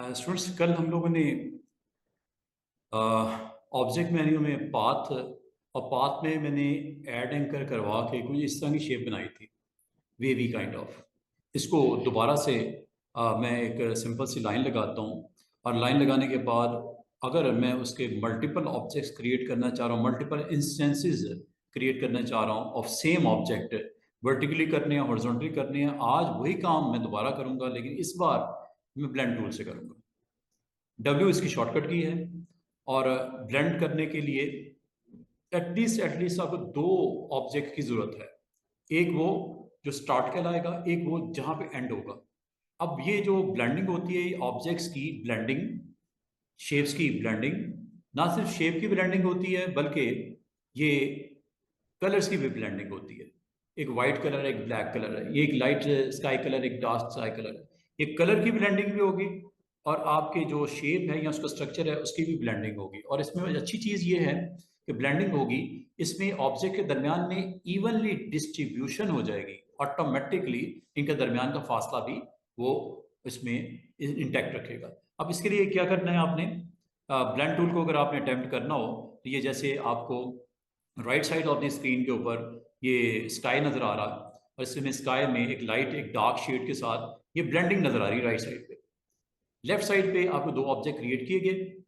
Students, कल हम लोगों ने ऑब्जेक्ट मेन्यू में पाथ और पाथ में मैंने ऐड एंकर करवा के कोई इस तरह की शेप बनाई थी, वेवी काइंड ऑफ। इसको दोबारा से मैं एक सिंपल सी लाइन लगाता हूँ और लाइन लगाने के बाद अगर मैं उसके मल्टीपल ऑब्जेक्ट्स क्रिएट करना चाह रहा हूँ, मल्टीपल इंस्टेंसेस क्रिएट करना चाह रहा हूँ ऑफ सेम ऑब्जेक्ट, वर्टिकली करने हैं, हॉरिजॉन्टली करने हैं, आज वही काम मैं दोबारा करूँगा, लेकिन इस बार मैं ब्लेंड टूल से करूँगा। W इसकी शॉर्टकट की है और ब्लेंड करने के लिए एटलीस्ट आपको दो ऑब्जेक्ट की जरूरत है। एक वो जो स्टार्ट कहलाएगा, एक वो जहां पे एंड होगा। अब ये जो ब्लेंडिंग होती है, ऑब्जेक्ट्स की ब्लेंडिंग, शेप्स की ब्लेंडिंग, ना सिर्फ शेप की ब्लेंडिंग होती है बल्कि ये कलर्स की भी ब्लेंडिंग होती है। एक वाइट कलर है, एक ब्लैक कलर है, ये एक लाइट स्काई कलर, एक डार्क स्काई कलर है। ये कलर की ब्लेंडिंग भी होगी और आपके जो शेप है या उसका स्ट्रक्चर है उसकी भी ब्लेंडिंग होगी। और इसमें अच्छी चीज़ ये है कि ब्लेंडिंग होगी, इसमें ऑब्जेक्ट के दरमियान में इवनली डिस्ट्रीब्यूशन हो जाएगी, ऑटोमेटिकली इनके दरमियान का फासला भी वो इसमें इंटैक्ट रखेगा। अब इसके लिए क्या करना है आपने, ब्लेंड टूल को अगर आपने अटेम्प्ट करना हो तो ये जैसे आपको right side of the screen के ऊपर ये स्काई नजर आ रहा है और इसमें स्काई में एक लाइट एक डार्क शेड के साथ ये ब्लेंडिंग नजर आ रही है राइट साइड पे। लेफ्ट साइड पे आपको दो ऑब्जेक्ट क्रिएट किए गए,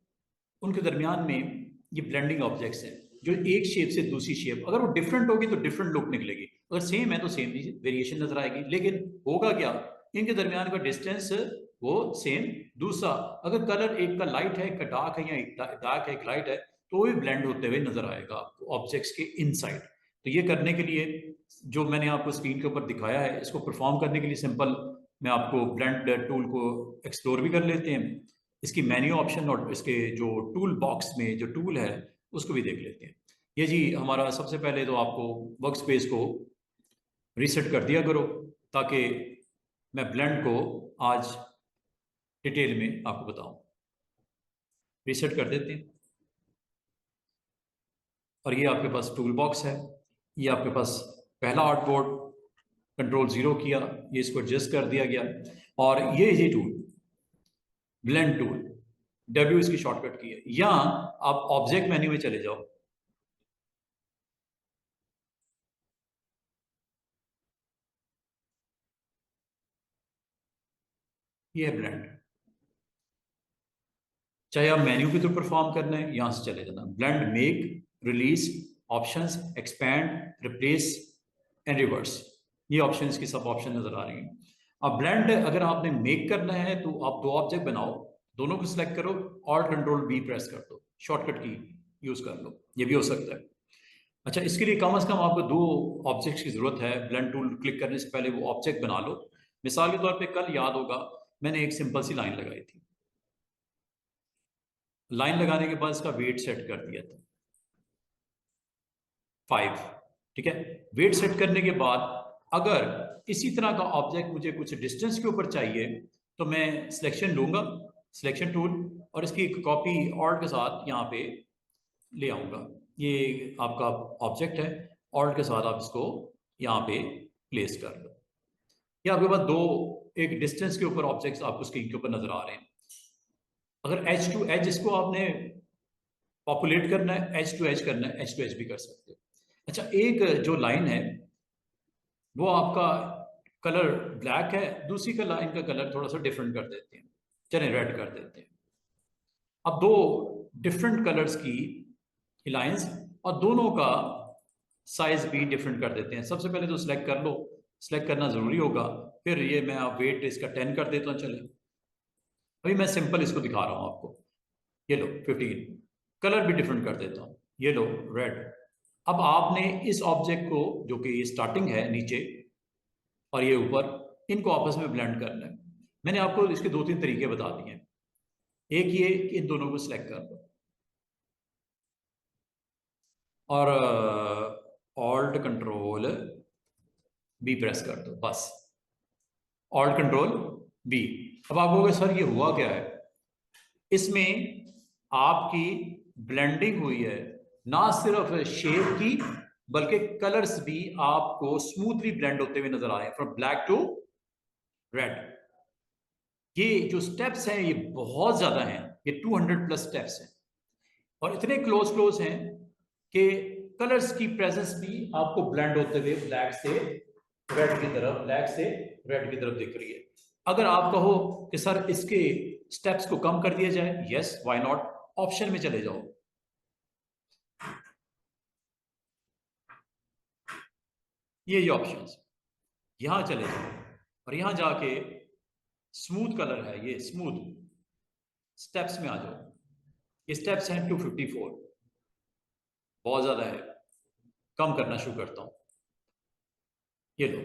उनके दरमियान में ये ब्लेंडिंग ऑब्जेक्ट्स हैं जो एक शेप से दूसरी शेप, अगर वो डिफरेंट होगी तो डिफरेंट लुक निकलेगी, अगर सेम है तो सेम वेरिएशन नजर आएगी। लेकिन होगा क्या, इनके दरमियान का डिस्टेंस वो सेम। दूसरा, अगर कलर एक का लाइट है, एक का डार्क है, या एक डार्क है एक लाइट है, तो वो भी ब्लेंड होते हुए नजर आएगा आपको ऑब्जेक्ट्स के इनसाइड। तो ये करने के लिए जो मैंने आपको स्क्रीन के ऊपर दिखाया है, इसको परफॉर्म करने के लिए सिंपल मैं आपको ब्लेंड टूल को एक्सप्लोर भी कर लेते हैं, इसकी मेन्यू ऑप्शन और इसके जो टूल बॉक्स में जो टूल है उसको भी देख लेते हैं। ये जी हमारा सबसे पहले तो आपको वर्क स्पेस को रीसेट कर दिया करो ताकि मैं ब्लेंड को आज डिटेल में आपको बताऊं। रीसेट कर देते हैं और ये आपके पास टूल बॉक्स है, ये आपके पास पहला आर्टबोर्ड, कंट्रोल 0 किया, ये इसको एडजस्ट कर दिया गया और ये टूल ब्लेंड टूल, W इसकी शॉर्टकट की है। या आप ऑब्जेक्ट मेन्यू में चले जाओ, ये है ब्लेंड। चाहे आप मेन्यू के थ्रू परफॉर्म करना है, यहां से चले जाना, blend, make, release, options, expand, replace and reverse, ये ऑप्शंस की सब ऑप्शन नजर आ रही हैं। अब ब्लेंड अगर आपने मेक करना है तो आप दो ऑब्जेक्ट बनाओ, दोनों को सिलेक्ट करो, Alt+Control+V प्रेस कर दो, शॉर्टकट की यूज कर लो, ये भी हो सकता है। अच्छा, इसके लिए कम से कम आपको दो ऑब्जेक्ट्स की जरूरत है। ब्लेंड टूल क्लिक करने से पहले वो ऑब्जेक्ट बना लो। मिसाल के तौर पे कल याद होगा मैंने एक सिंपल सी लाइन लगाई थी, लाइन लगाने के बाद इसका वेट सेट कर दिया था 5, ठीक है। वेट सेट करने के बाद अगर इसी तरह का ऑब्जेक्ट मुझे कुछ डिस्टेंस के ऊपर चाहिए तो मैं सिलेक्शन लूंगा, सिलेक्शन टूल, और इसकी एक कॉपी ऑल्ट के साथ यहाँ पे ले आऊंगा। ये आपका ऑब्जेक्ट है, ऑल्ट के साथ आप इसको यहाँ पे प्लेस कर लो। या आपके पास दो एक डिस्टेंस के ऊपर ऑब्जेक्ट्स आपको स्क्रीन के ऊपर नजर आ रहे हैं। अगर एज टू एज इसको आपने पॉपुलेट करना है, एज टू एज करना है, एज टू एज भी कर सकते हो। अच्छा, एक जो लाइन है वो आपका कलर ब्लैक है, दूसरी का लाइन का कलर थोड़ा सा डिफरेंट कर देते हैं, चलिए रेड कर देते हैं। अब दो डिफरेंट कलर्स की लाइंस और दोनों का साइज भी डिफरेंट कर देते हैं। सबसे पहले तो सिलेक्ट कर लो, सिलेक्ट करना जरूरी होगा, फिर ये मैं वेट इसका 10 कर देता हूँ। चले, अभी मैं सिंपल इसको दिखा रहा हूँ आपको, ये लो 15, कलर भी डिफरेंट कर देता हूँ, ये लो रेड। अब आपने इस ऑब्जेक्ट को, जो कि ये स्टार्टिंग है नीचे और ये ऊपर, इनको आपस में ब्लेंड करना है। मैंने आपको इसके 2-3 तरीके बता दिए हैं। एक ये कि इन दोनों को सिलेक्ट कर लो और Alt+Control+B प्रेस कर दो, बस Alt+Control+B। अब आप कहोगे सर ये हुआ क्या है, इसमें आपकी ब्लेंडिंग हुई है, ना सिर्फ शेप की बल्कि कलर्स भी आपको स्मूथली ब्लेंड होते हुए नजर आए, फ्रॉम ब्लैक टू रेड। ये जो स्टेप्स हैं ये बहुत ज्यादा हैं, ये 200 प्लस स्टेप्स हैं और इतने क्लोज क्लोज हैं कि कलर्स की प्रेजेंस भी आपको ब्लेंड होते हुए ब्लैक से रेड की तरफ, ब्लैक से रेड की तरफ दिख रही है। अगर आप कहो कि सर इसके स्टेप्स को कम कर दिया जाए, यस व्हाई नॉट, ऑप्शन में चले जाओ, ये ऑप्शंस, यहां चले जाओ और यहां जाके स्मूथ कलर है, ये स्मूथ स्टेप्स में आ जाओ। ये स्टेप्स हैं 254, बहुत ज्यादा है, कम करना शुरू करता हूं। ये लो,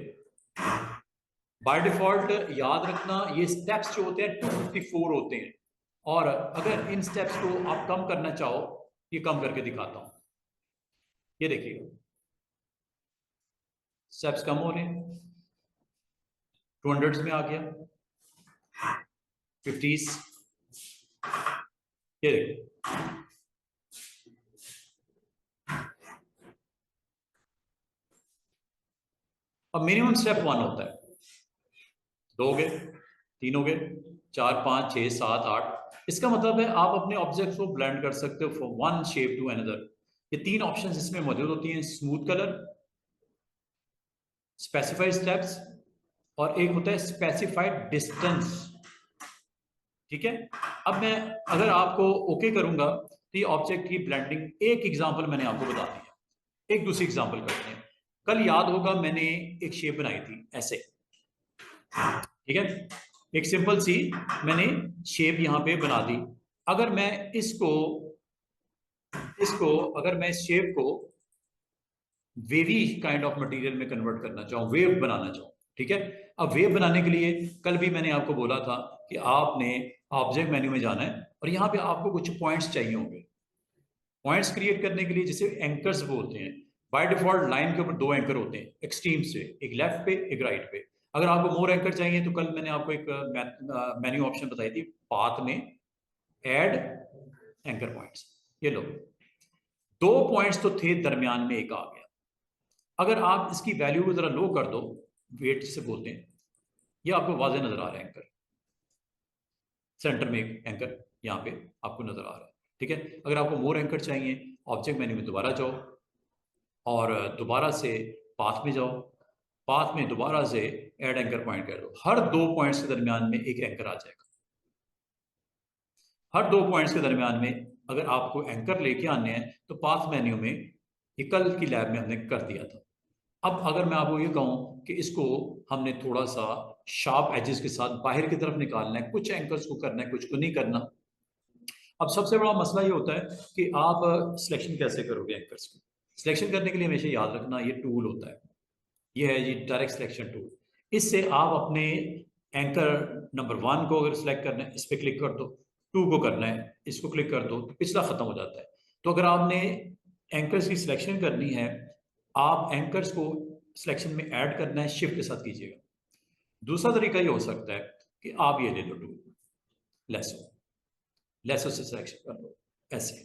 बाय डिफॉल्ट याद रखना ये स्टेप्स जो होते हैं 254 होते हैं और अगर इन स्टेप्स को आप कम करना चाहो, ये कम करके दिखाता हूं। ये देखिएगा स्टेप्स कम हो रहे हैं, 200 में आ गया, 50s, ये देखो अब मिनिमम स्टेप 1 होता है, 2 हो गए, 3 हो गए, 4 5 6 7 8। इसका मतलब है आप अपने ऑब्जेक्ट को ब्लेंड कर सकते हो from one shape to another. ये 3 ऑप्शंस इसमें मौजूद होती हैं, स्मूथ कलर, स्पेसिफाइड स्टेप्स और एक होता है स्पेसिफाइड डिस्टेंस। ठीक है, अब मैं अगर आपको ओके करूंगा तो ये ऑब्जेक्ट की ब्लेंडिंग, एक एग्जांपल मैंने आपको बता दिया, एक दूसरी एग्जांपल करते हैं। कल याद होगा मैंने एक शेप बनाई थी ऐसे, ठीक है, एक सिंपल सी मैंने शेप यहां पे बना दी। अगर मैं इसको इसको अगर मैं इस शेप को वेवी काइंड ऑफ मटेरियल में कन्वर्ट करना चाहूं, वेव बनाना चाहूं, ठीक है। अब वेव बनाने के लिए कल भी मैंने आपको बोला था कि आपने ऑब्जेक्ट मेन्यू में जाना है और यहां पे आपको कुछ पॉइंट्स चाहिए होंगे। पॉइंट्स क्रिएट करने के लिए जिसे एंकर्स बोलते हैं, बाय डिफॉल्ट लाइन के ऊपर 2 एंकर होते हैं एक्सट्रीम से, एक लेफ्ट पे एक राइट पे। अगर आपको मोर एंकर चाहिए तो कल मैंने आपको एक मेन्यू ऑप्शन बताई थी पाथ में, ऐड एंकर पॉइंट्स। ये लो, 2 पॉइंट्स तो थे, दरमियान में एक आ गया। अगर आप इसकी वैल्यू को जरा लो कर दो, वेट जिसे बोलते हैं, ये आपको वाजे नजर आ रहा है एंकर, सेंटर में एक एंकर यहाँ पे आपको नजर आ रहा है, ठीक है। अगर आपको मोर एंकर चाहिए, ऑब्जेक्ट मेन्यू में दोबारा जाओ और दोबारा से पाथ में जाओ, पाथ में दोबारा से ऐड एंकर पॉइंट कर दो, हर 2 पॉइंट्स के दरमियान में एक एंकर आ जाएगा। हर 2 पॉइंट्स के दरमियान में अगर आपको एंकर लेके आने हैं तो पाथ मेन्यू में, ये कल की लैब में हमने कर दिया था। अब अगर मैं आपको ये कहूं कि इसको हमने थोड़ा सा शार्प एजेस के साथ बाहर की तरफ निकालना है, कुछ एंकर्स को करना है, कुछ को नहीं करना। अब सबसे बड़ा मसला ये होता है कि आप सिलेक्शन कैसे करोगे एंकर्स की। सिलेक्शन करने के लिए हमेशा याद रखना ये टूल होता है, ये है जी डायरेक्ट सिलेक्शन टूल। इससे आप अपने एंकर नंबर 1 को अगर सिलेक्ट करना है, इस पर क्लिक कर दो, 2 को करना है, इसको क्लिक कर दो, तो पिछला खत्म हो जाता है। तो अगर आपने एंकर्स की सिलेक्शन करनी है, आप एंकर्स को सिलेक्शन में ऐड करना है, शिफ्ट के साथ कीजिएगा। दूसरा तरीका ये हो सकता है कि आप ये ले लो टूल, लेसो, लेसो से सिलेक्शन कर लो ऐसे।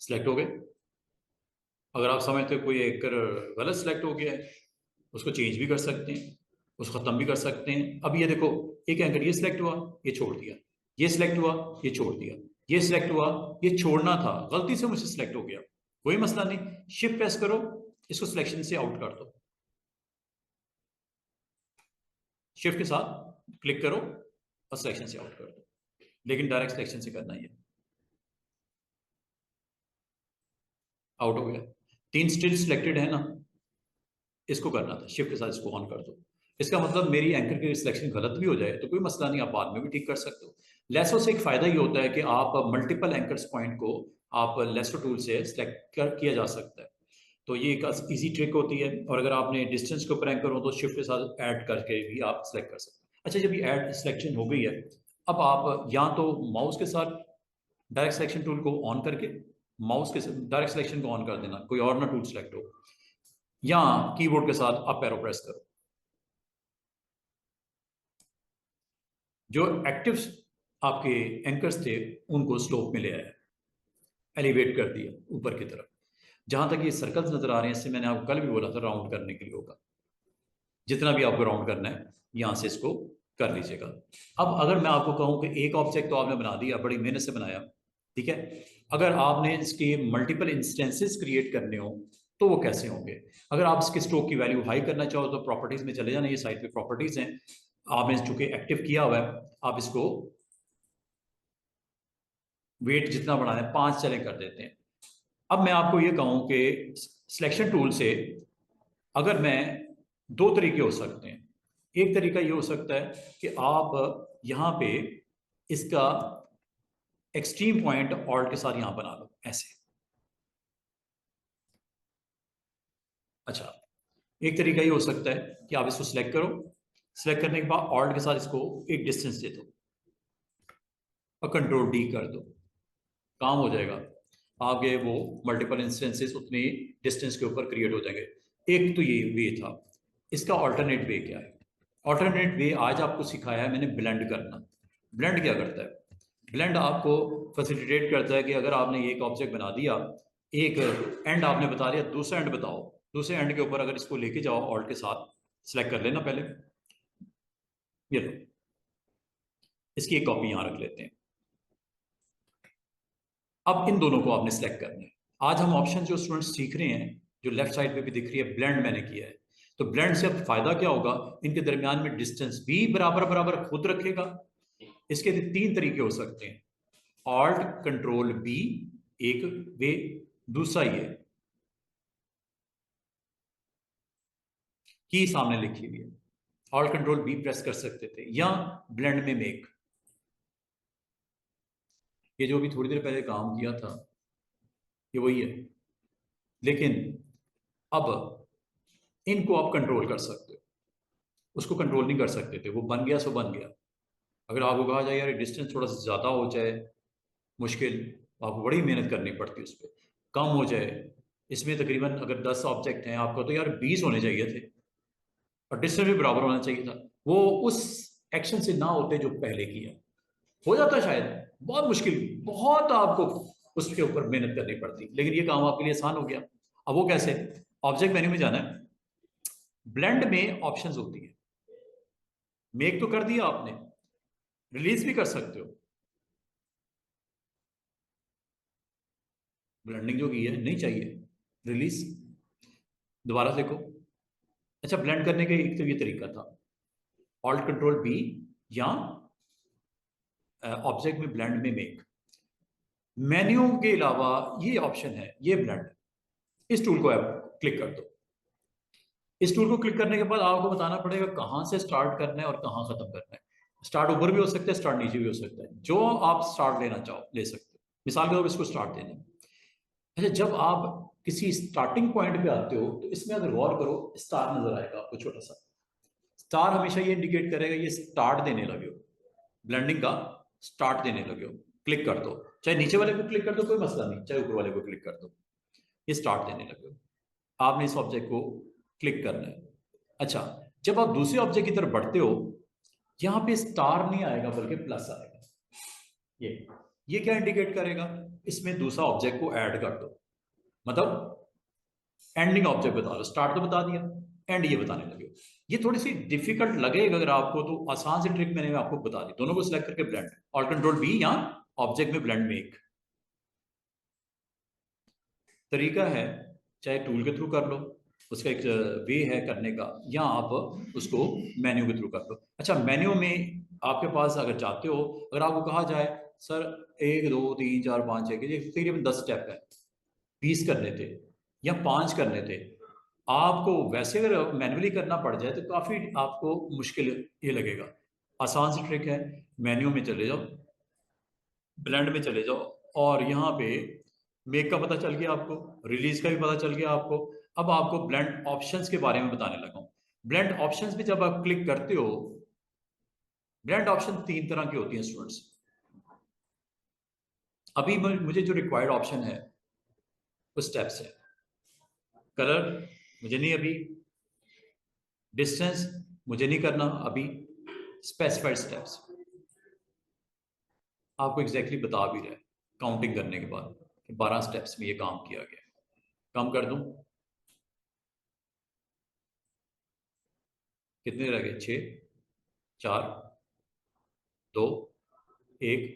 सिलेक्ट हो गए। अगर आप समझते हो कोई एंकर गलत सिलेक्ट हो गया है, उसको चेंज भी कर सकते हैं, उसको खत्म भी कर सकते हैं। अब ये देखो, एक एंकर ये सिलेक्ट हुआ, ये छोड़ दिया, ये सिलेक्ट हुआ, ये छोड़ दिया, ये सिलेक्ट हुआ, ये छोड़ना था, गलती से मुझसे सिलेक्ट हो गया, कोई मसला नहीं, शिफ्ट प्रेस करो, इसको सिलेक्शन से आउट कर दो, शिफ्ट के साथ क्लिक करो और सिलेक्शन से आउट कर दो, लेकिन डायरेक्ट सिलेक्शन से करना ही है। आउट हो गया, 3 स्टिल सिलेक्टेड है ना, इसको करना था, शिफ्ट के साथ इसको ऑन कर दो। इसका मतलब मेरी एंकर की सिलेक्शन गलत भी हो जाए तो कोई मसला नहीं, आप बाद में भी ठीक कर सकते हो। लेसो से एक फायदा ये होता है कि आप मल्टीपल एंकर्स पॉइंट को आप लेसो टूल से सिलेक्ट किया जा सकता है, तो ये एक इजी ट्रिक होती है। और अगर आपने डिस्टेंस के ऊपर एंकर हो तो शिफ्ट के साथ ऐड करके भी आप सिलेक्ट कर सकते हैं। अच्छा, जब ये ऐड सिलेक्शन हो गई है, अब आप या तो माउस के साथ डायरेक्ट सिलेक्शन टूल को ऑन करके, माउस के डायरेक्ट सिलेक्शन को ऑन कर देना, कोई और ना टूल सिलेक्ट हो, या कीबोर्ड के साथ अप एरो प्रेस करो। जो एक्टिव आपके एंकर्स थे उनको स्लोप में ले आया, एलिवेट कर दिया ऊपर की तरफ। जहां तक ये सर्कल्स नजर आ रहे हैं, इससे मैंने आपको कल भी बोला था राउंड करने के लिए होगा, जितना भी आपको राउंड करना है यहां से इसको कर लीजिएगा। अब अगर मैं आपको कहूं कि एक ऑब्जेक्ट तो आपने बना दिया, बड़ी मेहनत से बनाया, ठीक है, अगर आपने इसके मल्टीपल इंस्टेंसेस क्रिएट करने हो तो वो कैसे होंगे? अगर आप इसके स्ट्रोक की वैल्यू हाई करना चाहो तो प्रॉपर्टीज में चले जाना, ये साइड पे प्रॉपर्टीज हैं, आपने चूंकि एक्टिव किया हुआ है, आप इसको वेट जितना बढ़ाना है 5 चले कर देते हैं। अब मैं आपको ये कहूं कि सिलेक्शन टूल से अगर मैं, दो तरीके हो सकते हैं। एक तरीका ये हो सकता है कि आप यहां पे इसका एक्सट्रीम पॉइंट ऑल्ट के साथ यहां बना लो ऐसे। अच्छा, एक तरीका ये हो सकता है कि आप इसको सिलेक्ट करो, सिलेक्ट करने के बाद ऑल्ट के साथ इसको एक डिस्टेंस दे दो और कंट्रोल डी कर दो, काम हो जाएगा। आगे वो मल्टीपल इंस्टेंसेस उतनी डिस्टेंस के ऊपर क्रिएट हो जाएंगे। एक तो ये वे था। इसका ऑल्टरनेट वे क्या है? ऑल्टरनेट वे आज आपको सिखाया है मैंने, ब्लेंड करना। ब्लेंड क्या करता है? ब्लेंड आपको फैसिलिटेट करता है कि अगर आपने एक ऑब्जेक्ट बना दिया, एक एंड आपने बता दिया, दूसरा एंड बताओ, दूसरे एंड के ऊपर अगर इसको लेके जाओ ऑल्ट के साथ, सिलेक्ट कर लेना पहले, ये लो, इसकी एक कॉपी यहां रख लेते हैं। अब इन दोनों को आपने सेलेक्ट करना है। आज हम ऑप्शन जो स्टूडेंट्स सीख रहे हैं, जो लेफ्ट साइड पे भी दिख रही है, ब्लेंड मैंने किया है। तो ब्लेंड से अब फायदा क्या होगा? इनके दरमियान में डिस्टेंस भी बराबर बराबर खुद रखेगा। इसके 3 तरीके हो सकते हैं, ऑल्ट कंट्रोल बी एक वे, दूसरा ये की सामने लिखी हुई है, ऑल्ट कंट्रोल बी प्रेस कर सकते थे, या ब्लेंड में मेक, ये जो भी थोड़ी देर पहले काम किया था ये वही है। लेकिन अब इनको आप कंट्रोल कर सकते हो, उसको कंट्रोल नहीं कर सकते थे, वो बन गया सो बन गया। अगर आपको कहा जाए यार डिस्टेंस थोड़ा सा ज़्यादा हो जाए, मुश्किल, तो आपको बड़ी मेहनत करनी पड़ती है उस पर, कम हो जाए, इसमें तकरीबन अगर 10 ऑब्जेक्ट हैं आपको तो यार 20 होने चाहिए थे, और डिस्टेंस भी बराबर होना चाहिए था, वो उस एक्शन से ना होते जो पहले किया। हो जाता शायद, बहुत मुश्किल, बहुत आपको उसके ऊपर मेहनत करनी पड़ती, लेकिन ये काम आपके लिए आसान हो गया। अब वो कैसे? ऑब्जेक्ट मेन्यू में जाना है, ब्लेंड में ऑप्शंस होती है, मेक तो कर दिया आपने, रिलीज भी कर सकते हो। ब्लेंडिंग जो की है नहीं चाहिए, रिलीज, दोबारा देखो। अच्छा, ब्लेंड करने का एक तो ये तरीका था, ऑल्ट कंट्रोल बी, या ऑब्जेक्ट में ब्लेंड में मेक। मेन्यू के अलावा ये ऑप्शन है, ये ब्लेंड, इस टूल को आप क्लिक कर दो। इस टूल को क्लिक करने के बाद आपको बताना पड़ेगा कहां से स्टार्ट करना है और कहां खत्म करना है। स्टार्ट ऊपर भी हो सकता है, स्टार्ट नीचे भी हो सकता है, जो आप स्टार्ट लेना चाहो ले सकते हो। मिसाल के तौर पर इसको स्टार्ट देना। अच्छा, जब आप किसी स्टार्टिंग पॉइंट पे आते हो तो इसमें अगर गौर करो, स्टार नजर आएगा आपको छोटा सा। स्टार हमेशा ये इंडिकेट करेगा ये स्टार्ट देने लगे हो, ब्लेंडिंग का स्टार्ट देने लगे हो। क्लिक कर दो, चाहे नीचे वाले को क्लिक कर दो, कोई मसला नहीं, चाहे ऊपर वाले को क्लिक कर दो, ये स्टार्ट देने लगे हो। आपने इस ऑब्जेक्ट को क्लिक करना है। अच्छा, जब आप दूसरे ऑब्जेक्ट की तरफ बढ़ते हो, यहां पे स्टार नहीं आएगा बल्कि प्लस आएगा। ये क्या इंडिकेट करेगा? इसमें दूसरा ऑब्जेक्ट को ऐड कर दो, मतलब एंडिंग ऑब्जेक्ट बता दो, स्टार्ट तो बता दिया, एंड ये बताने लगे। ये थोड़ी सी डिफिकल्ट लगेगा अगर आपको, तो आसान सी ट्रिक मैंने आपको बता दी। दोनों को सिलेक्ट करके ब्लेंड, ऑल कंट्रोल बी, या ऑब्जेक्ट में ब्लेंड में एक तरीका है, चाहे टूल के थ्रू कर लो, उसका एक वे है करने का, या आप उसको मेन्यू के थ्रू कर लो। अच्छा, मेन्यू में आपके पास अगर चाहते हो, अगर आपको कहा जाए सर 1 2 3 4 5 6 तकरीबन 10 स्टेप है, 20 करने थे या 5 करने थे, आपको वैसे अगर मैन्युअली करना पड़ जाए तो काफ़ी आपको मुश्किल ये लगेगा। आसान सी ट्रिक है, मेन्यू में चले जाओ, ब्लेंड में चले जाओ, और यहाँ पे मेक का पता चल गया आपको, रिलीज का भी पता चल गया आपको। अब आपको ब्लेंड ऑप्शंस के बारे में बताने लगा हूँ। ब्लेंड ऑप्शंस पे जब आप क्लिक करते हो, ब्लेंड ऑप्शन 3 तरह की होती हैं स्टूडेंट्स। अभी मुझे जो रिक्वायर्ड ऑप्शन है वो स्टेप्स है, कलर, मुझे नहीं अभी, डिस्टेंस मुझे नहीं करना अभी, स्पेसिफाइड स्टेप्स आपको एग्जैक्टली बता भी रहा है काउंटिंग करने के बाद कि 12 स्टेप्स में ये काम किया गया। काम कर दूं, कितने रह गए? 6, 4, 2, 1,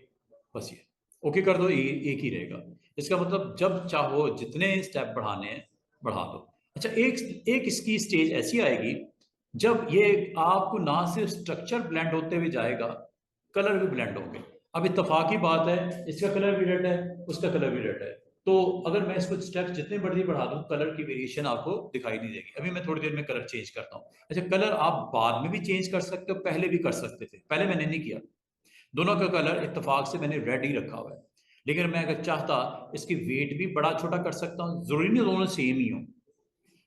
बस ये ओके कर दो, एक ही रहेगा। इसका मतलब जब चाहो जितने स्टेप बढ़ाने हैं बढ़ा दो। अच्छा, एक एक इसकी स्टेज ऐसी आएगी जब ये आपको ना सिर्फ स्ट्रक्चर ब्लेंड होते हुए जाएगा, कलर भी ब्लेंड होंगे। अब इत्तेफाक की बात है, इसका कलर भी रेड है, उसका कलर भी रेड है, तो अगर मैं इसको स्टेप जितने मर्जी बढ़ा दूं कलर की वेरिएशन आपको दिखाई नहीं देगी। अभी मैं थोड़ी देर में कलर चेंज करता हूँ। अच्छा, कलर आप बाद में भी चेंज कर सकते हो, पहले भी कर सकते थे, पहले मैंने नहीं किया। दोनों का कलर इत्तेफाक से मैंने रेड ही रखा हुआ है, लेकिन मैं अगर चाहता इसकी वेट भी बड़ा छोटा कर सकता हूँ। जरूरी नहीं दोनों सेम ही हो,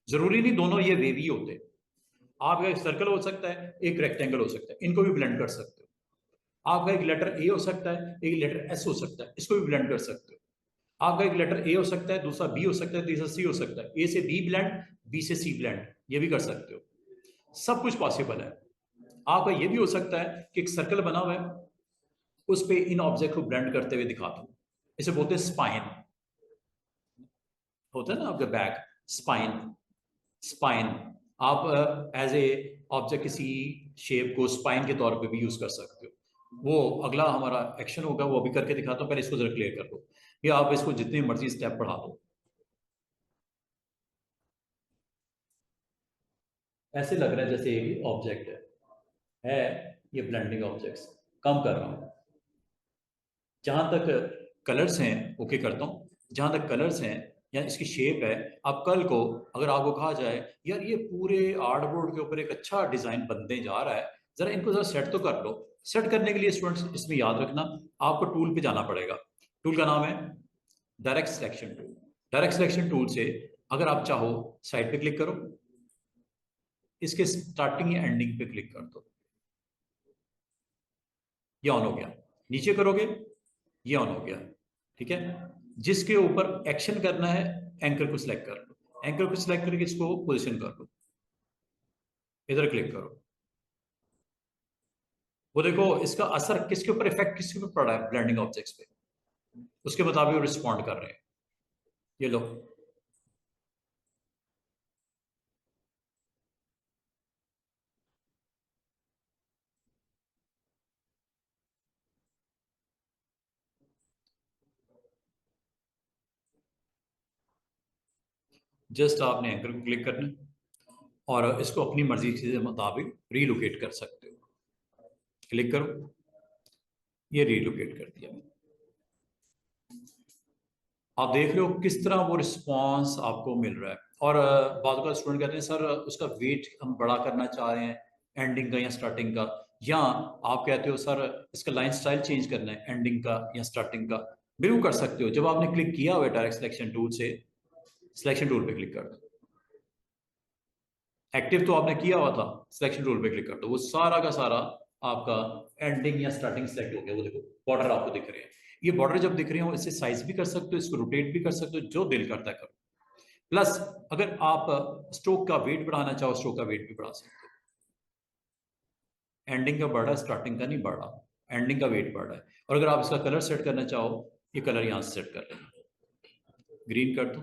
जरूरी नहीं दोनों ये वेवी होते। आपका एक सर्कल हो सकता है, एक रेक्टेंगल हो सकता है, इनको भी ब्लेंड कर सकते हो। आपका एक लेटर ए हो सकता है, एक लेटर एस हो सकता है, इसको भी ब्लेंड कर सकते हो। आपका एक लेटर ए हो सकता है, दूसरा बी हो सकता है, तीसरा सी हो सकता है, ए से बी ब्लेंड, बी से सी ब्लेंड, ये भी कर सकते हो। सब कुछ पॉसिबल है। आपका ये भी हो सकता है कि एक सर्कल बना हुआ है, उस पे इन ऑब्जेक्ट को ब्लेंड करते हुए दिखा दो। इसे बोलते हैं स्पाइन, होता है ना आपका बैक, स्पाइन। स्पाइन आप एज ए ऑब्जेक्ट किसी शेप को स्पाइन के तौर पे भी यूज कर सकते हो। वो अगला हमारा एक्शन होगा, वो अभी करके दिखाता हूँ, पहले इसको जरा क्लियर कर दो। ये आप इसको जितने मर्जी स्टेप बढ़ा दो, ऐसे लग रहा है जैसे एक ऑब्जेक्ट है ये ब्लेंडिंग ऑब्जेक्ट्स। कम कर रहा हूँ, जहां तक कलर्स हैं ओके करता हूँ, जहां तक कलर्स हैं या इसकी शेप है। अब कल को अगर आपको कहा जाए यार ये पूरे आर्टबोर्ड के ऊपर एक अच्छा डिजाइन बनने जा रहा है, जरा इनको जरा सेट तो कर लो। सेट करने के लिए स्टूडेंट्स इसमें याद रखना, आपको टूल पे जाना पड़ेगा। टूल का नाम है direct selection tool. Direct selection tool से अगर आप चाहो साइड पे क्लिक करो, इसके स्टार्टिंग या एंडिंग पे क्लिक कर दो, ये ऑन हो गया। नीचे करोगे ये ऑन हो गया। ठीक है, जिसके ऊपर एक्शन करना है एंकर को सिलेक्ट कर लो, एंकर को सिलेक्ट करके इसको पोजीशन कर लो, इधर क्लिक करो। वो देखो इसका असर किसके ऊपर, इफेक्ट किसके ऊपर पड़ा है, ब्लेंडिंग ऑब्जेक्ट्स पे, उसके मुताबिक वो रिस्पॉन्ड कर रहे हैं। ये लो, जस्ट आपने एंकर को क्लिक करना है और इसको अपनी मर्जी के मुताबिक रीलोकेट कर सकते हो। क्लिक करो, ये रीलोकेट कर दिया। आप देख रहे हो किस तरह वो रिस्पॉन्स आपको मिल रहा है। और बाद का स्टूडेंट कहते हैं सर उसका वेट हम बड़ा करना चाह रहे हैं एंडिंग का या स्टार्टिंग का, या आप कहते हो सर इसका लाइन स्टाइल चेंज करना है एंडिंग का या स्टार्टिंग का। बिल्कुल कर सकते हो। जब आपने क्लिक किया हुआ है डायरेक्ट सिलेक्शन टूल से, सिलेक्शन टूल पे क्लिक कर दो। एक्टिव तो आपने किया हुआ था, सिलेक्शन टूल पे क्लिक कर दो, वो सारा का सारा आपका एंडिंग या स्टार्टिंग सेलेक्ट हो गया। वो देखो बॉर्डर आपको दिख रहे हैं, ये बॉर्डर जब दिख रहे हो इससे साइज भी कर सकते हो, इसको रोटेट भी कर सकते हो, जो दिल करता है करो। प्लस अगर आप स्ट्रोक का वेट बढ़ाना चाहो, स्ट्रोक का वेट भी बढ़ा सकते हो। एंडिंग का बढ़ रहा है, स्टार्टिंग का नहीं बढ़ रहा, एंडिंग का वेट बढ़ रहा है। और अगर आप इसका कलर सेट करना चाहो, ये कलर यहां से सेट कर लेना, ग्रीन कर दो।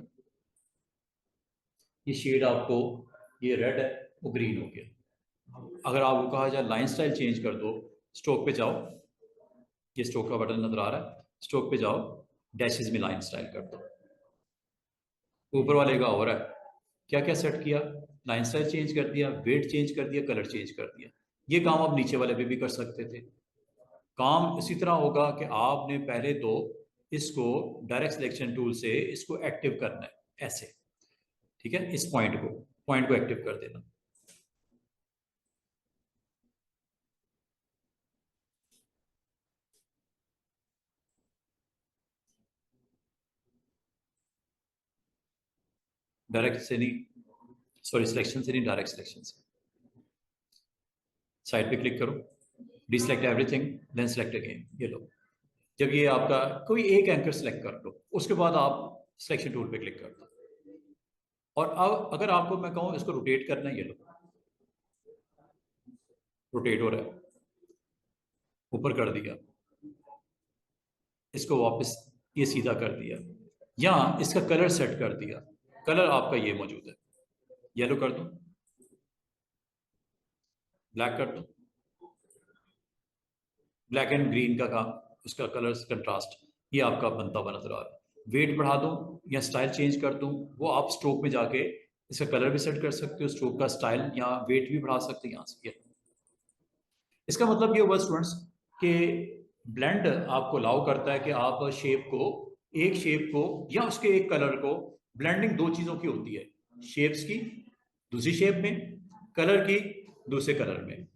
ये शेड आपको, ये रेड है वो ग्रीन हो गया। अगर आपको कहा जाए लाइन स्टाइल चेंज कर दो, स्ट्रोक पे जाओ, ये स्ट्रोक का बटन नजर आ रहा है, स्ट्रोक पे जाओ, डैशेस में लाइन स्टाइल कर दो। ऊपर वाले का हो रहा है, क्या क्या सेट किया, लाइन स्टाइल चेंज कर दिया, वेट चेंज कर दिया, कलर चेंज कर दिया। ये काम आप नीचे वाले पे भी कर सकते थे। काम इसी तरह होगा कि आपने पहले तो इसको डायरेक्ट सिलेक्शन टूल से इसको एक्टिव करना है ऐसे। ठीक है, इस पॉइंट को एक्टिव कर देना। डायरेक्ट से नहीं, सॉरी सिलेक्शन से नहीं, डायरेक्ट सिलेक्शन से। साइड पे क्लिक करो, deselect everything, then select again. ये लो, जब ये आपका कोई एक एंकर सेलेक्ट कर लो, उसके बाद आप सिलेक्शन टूल पे क्लिक कर दो और अब अगर आपको मैं कहूँ इसको रोटेट करना है, ये लो रोटेट हो रहा है, ऊपर कर दिया, इसको वापस ये सीधा कर दिया, या इसका कलर सेट कर दिया। कलर आपका ये मौजूद है, येलो कर दूं, ब्लैक कर दूं, ब्लैक एंड ग्रीन का काम, उसका कलर कंट्रास्ट ये आपका बनता हुआ नजर आ रहा है। वेट बढ़ा दूं या स्टाइल चेंज कर दूं, वो आप स्ट्रोक में जाके इसका कलर भी सेट कर सकते हो, स्ट्रोक का स्टाइल या वेट भी बढ़ा सकते हो यहाँ से। इसका मतलब ये हुआ स्टूडेंट्स कि ब्लेंड आपको अलाउ करता है कि आप शेप को, एक शेप को या उसके एक कलर को, ब्लेंडिंग दो चीजों की होती है, शेप्स की दूसरी शेप में, कलर की दूसरे कलर में।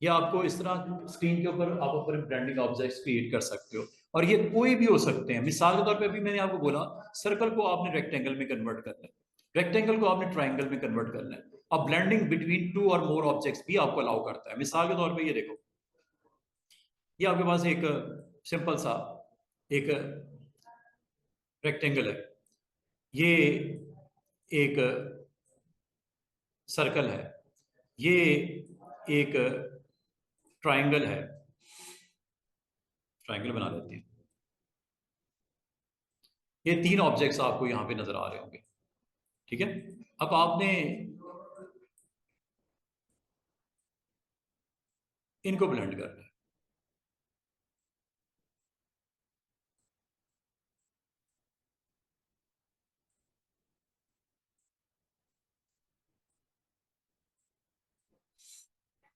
या आपको इस तरह स्क्रीन के ऊपर आप ऊपर ब्लेंडिंग ऑब्जेक्ट्स क्रिएट कर सकते हो, और ये कोई भी हो सकते हैं। मिसाल के तौर पे अभी मैंने आपको बोला सर्कल को आपने रेक्टेंगल में कन्वर्ट करना है, रेक्टेंगल को आपने ट्राइंगल में कन्वर्ट करना है। अब ब्लेंडिंग बिटवीन टू और मोर ऑब्जेक्ट्स भी आपको अलाउ करता है। मिसाल के तौर पे ये देखो, ये आपके पास एक सिंपल सा एक रेक्टेंगल है, ये एक सर्कल है, ये एक ट्रायंगल है, ट्रायंगल बना देते हैं। ये तीन ऑब्जेक्ट्स आपको यहां पे नजर आ रहे होंगे, ठीक है। अब आपने इनको ब्लेंड करना है।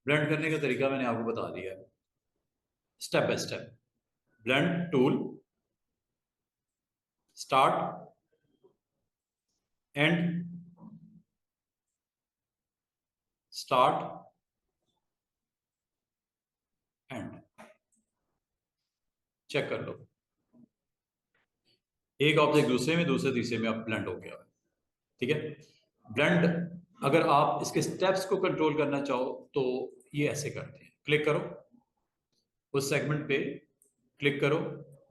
ब्लेंड करने का तरीका मैंने आपको बता दिया है, step by step. Blend tool, start, end, start, end. Check कर लो, एक ऑब्जेक्ट दूसरे में, दूसरे तीसरे में अब ब्लेंड हो गया है, ठीक है। ब्लेंड अगर आप इसके स्टेप्स को कंट्रोल करना चाहो तो ये ऐसे करते हैं, क्लिक करो उस सेगमेंट पे, क्लिक करो,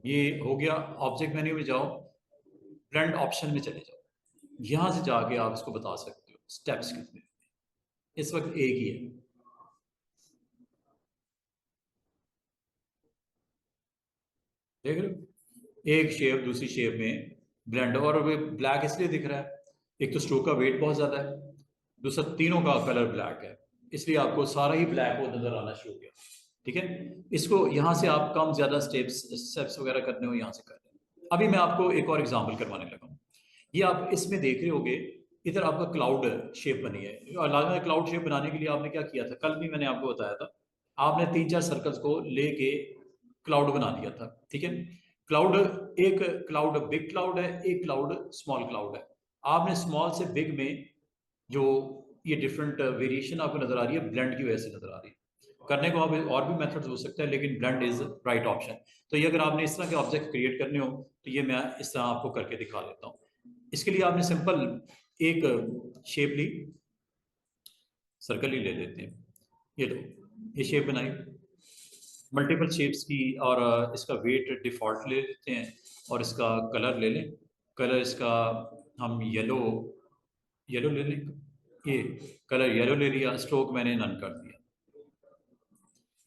ये हो गया। ऑब्जेक्ट मेन्यू में जाओ, ब्लेंड ऑप्शन में चले जाओ, यहां से जाके आप इसको बता सकते हो स्टेप्स कितने। इस वक्त एक ही है, देख रहे हो, एक शेप दूसरी शेप में ब्लेंड। और ब्लैक इसलिए दिख रहा है, एक तो स्ट्रोक का वेट बहुत ज्यादा है, दूसरा तीनों का कलर ब्लैक है, इसलिए आपको सारा ही ब्लैक हो नजर आना शुरू हो गया, ठीक है। इसको यहां से आप कम ज्यादा स्टेप्स स्टेप्स वगैरह करने हो यहां से कर लें। अभी मैं आपको एक और एग्जांपल करवाने लगा हूं। ये आप इसमें देख रहे होगे, इधर आपका क्लाउड शेप बनी है, और लाजमी क्लाउड शेप बनाने के लिए आपने क्या किया था, कल भी मैंने आपको बताया था, आपने तीन चार सर्कल्स को लेके क्लाउड बना दिया था, ठीक है। क्लाउड, एक क्लाउड बिग क्लाउड है, एक क्लाउड स्मॉल क्लाउड है। आपने स्मॉल से बिग में जो ये डिफरेंट वेरिएशन आपको नजर आ रही है, ब्लेंड की वजह से नजर आ रही है। करने को आप और भी मेथड्स हो सकते हैं, लेकिन ब्लेंड इज राइट ऑप्शन। तो ये अगर आपने इस तरह के ऑब्जेक्ट क्रिएट करने हो तो ये मैं इस तरह आपको करके दिखा देता हूँ। इसके लिए आपने सिंपल एक शेप ली, सर्कल ही ले लेते हैं, ये लो, ये शेप बनाई, मल्टीपल शेप्स की, और इसका वेट डिफॉल्ट ले लेते हैं, और इसका कलर ले लें, कलर इसका हम येलो, येलो ले लें, ये कलर येलो ले लिया, स्ट्रोक मैंने नन कर दिया,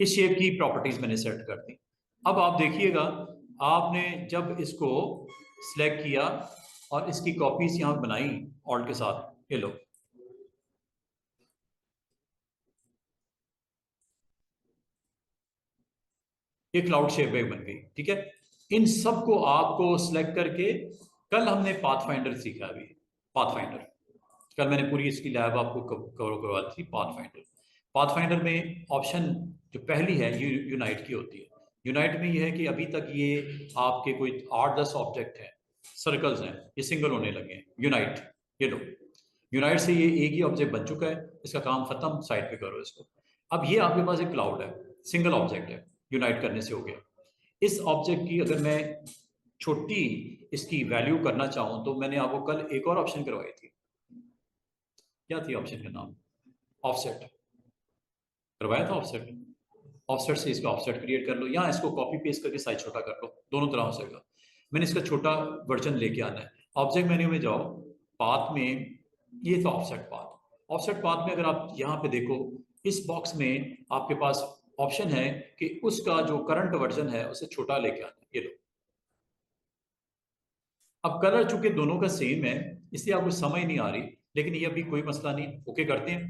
इस शेप की प्रॉपर्टीज मैंने सेट कर दी। अब आप देखिएगा, आपने जब इसको सिलेक्ट किया और इसकी कॉपीज यहां बनाई ऑल्ट के साथ, ये लो, ये क्लाउड शेप में बन गई, ठीक है। इन सबको आपको सिलेक्ट करके, कल हमने पाथ फाइंडर सीखा, अभी पाथ फाइंडर कल मैंने पूरी इसकी लैब आपको कवर करवा दी थी। पाथ फाइंडर, पाथ फाइंडर में ऑप्शन जो पहली है ये यूनाइट की होती है। यूनाइट में ये है कि अभी तक ये आपके कोई 8-10 ऑब्जेक्ट हैं, सर्कल्स हैं, ये सिंगल होने लगे हैं। यूनाइट, ये लो, यूनाइट से ये एक ही ऑब्जेक्ट बन चुका है, इसका काम खत्म, साइड पे करो इसको। अब ये आपके पास एक क्लाउड है, सिंगल ऑब्जेक्ट है, यूनाइट करने से हो गया। इस ऑब्जेक्ट की अगर मैं छोटी इसकी वैल्यू करना चाहूं तो मैंने आपको कल एक और ऑप्शन करवाई थी, क्या थी ऑप्शन का नाम, ऑफसेट, करवाया था ऑफसेट। ऑफसेट से इसका ऑफसेट क्रिएट कर लो, या इसको कॉपी पेस्ट करके साइज छोटा कर लो, दोनों तरह हो सकेगा। मैंने इसका छोटा वर्जन लेके आना है। ऑब्जेक्ट मेन्यू में जाओ, पाथ में ये था ऑफसेट पाथ। ऑफसेट पाथ में अगर आप यहाँ पे देखो, इस बॉक्स में आपके पास ऑप्शन है कि उसका जो करंट वर्जन है उसे छोटा लेके आना। ये लो, अब कलर चूंकि दोनों का सेम है इसलिए आपको समझ नहीं आ रही, लेकिन ये अभी कोई मसला नहीं, ओके करते हैं।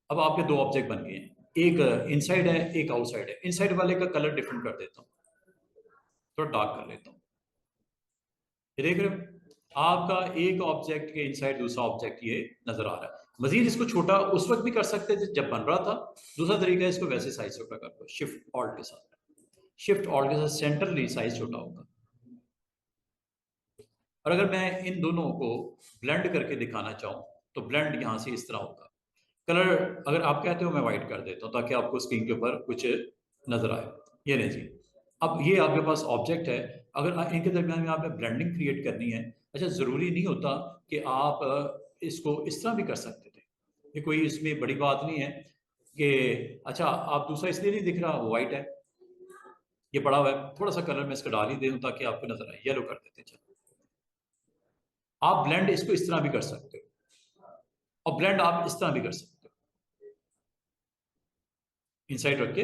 अब आपके दो ऑब्जेक्ट बन गए हैं, एक इनसाइड है एक आउटसाइड है। इनसाइड वाले का कलर डिफरेंट कर देता हूँ, थोड़ा डार्क कर लेता हूँ। ये देख रहे हो, आपका एक ऑब्जेक्ट के इनसाइड दूसरा ऑब्जेक्ट ये नजर आ रहा है। मजीद इसको छोटा उस वक्त भी कर सकते थे जब बन रहा था। दूसरा तरीका है, इसको वैसे साइज छोटा कर दो, शिफ्ट ऑल्ट के साथ। शिफ्ट ऑल्ट के साथ सेंट्रली साइज छोटा होगा। और अगर मैं इन दोनों को ब्लेंड करके दिखाना चाहूँ तो ब्लेंड यहाँ से इस तरह होगा। कलर अगर आप कहते हो मैं वाइट कर देता हूँ ताकि आपको स्क्रीन के ऊपर कुछ नजर आए। ये नहीं जी, अब ये आपके पास ऑब्जेक्ट है, अगर इनके दरमियान में आपने ब्लेंडिंग क्रिएट करनी है। अच्छा, ज़रूरी नहीं होता कि आप इसको इस तरह भी कर सकते थे, ये कोई इसमें बड़ी बात नहीं है कि अच्छा आप दूसरा इसलिए नहीं दिख रहा वो वाइट है, ये पड़ा हुआ है, थोड़ा सा कलर मैं इसका डाल ही दे दूँ ताकि आपको नजर आए। येलो कर देते चलो। आप ब्लेंड इसको इस तरह भी कर सकते हो और ब्लेंड आप इस तरह भी कर सकते हो, इनसाइड रख के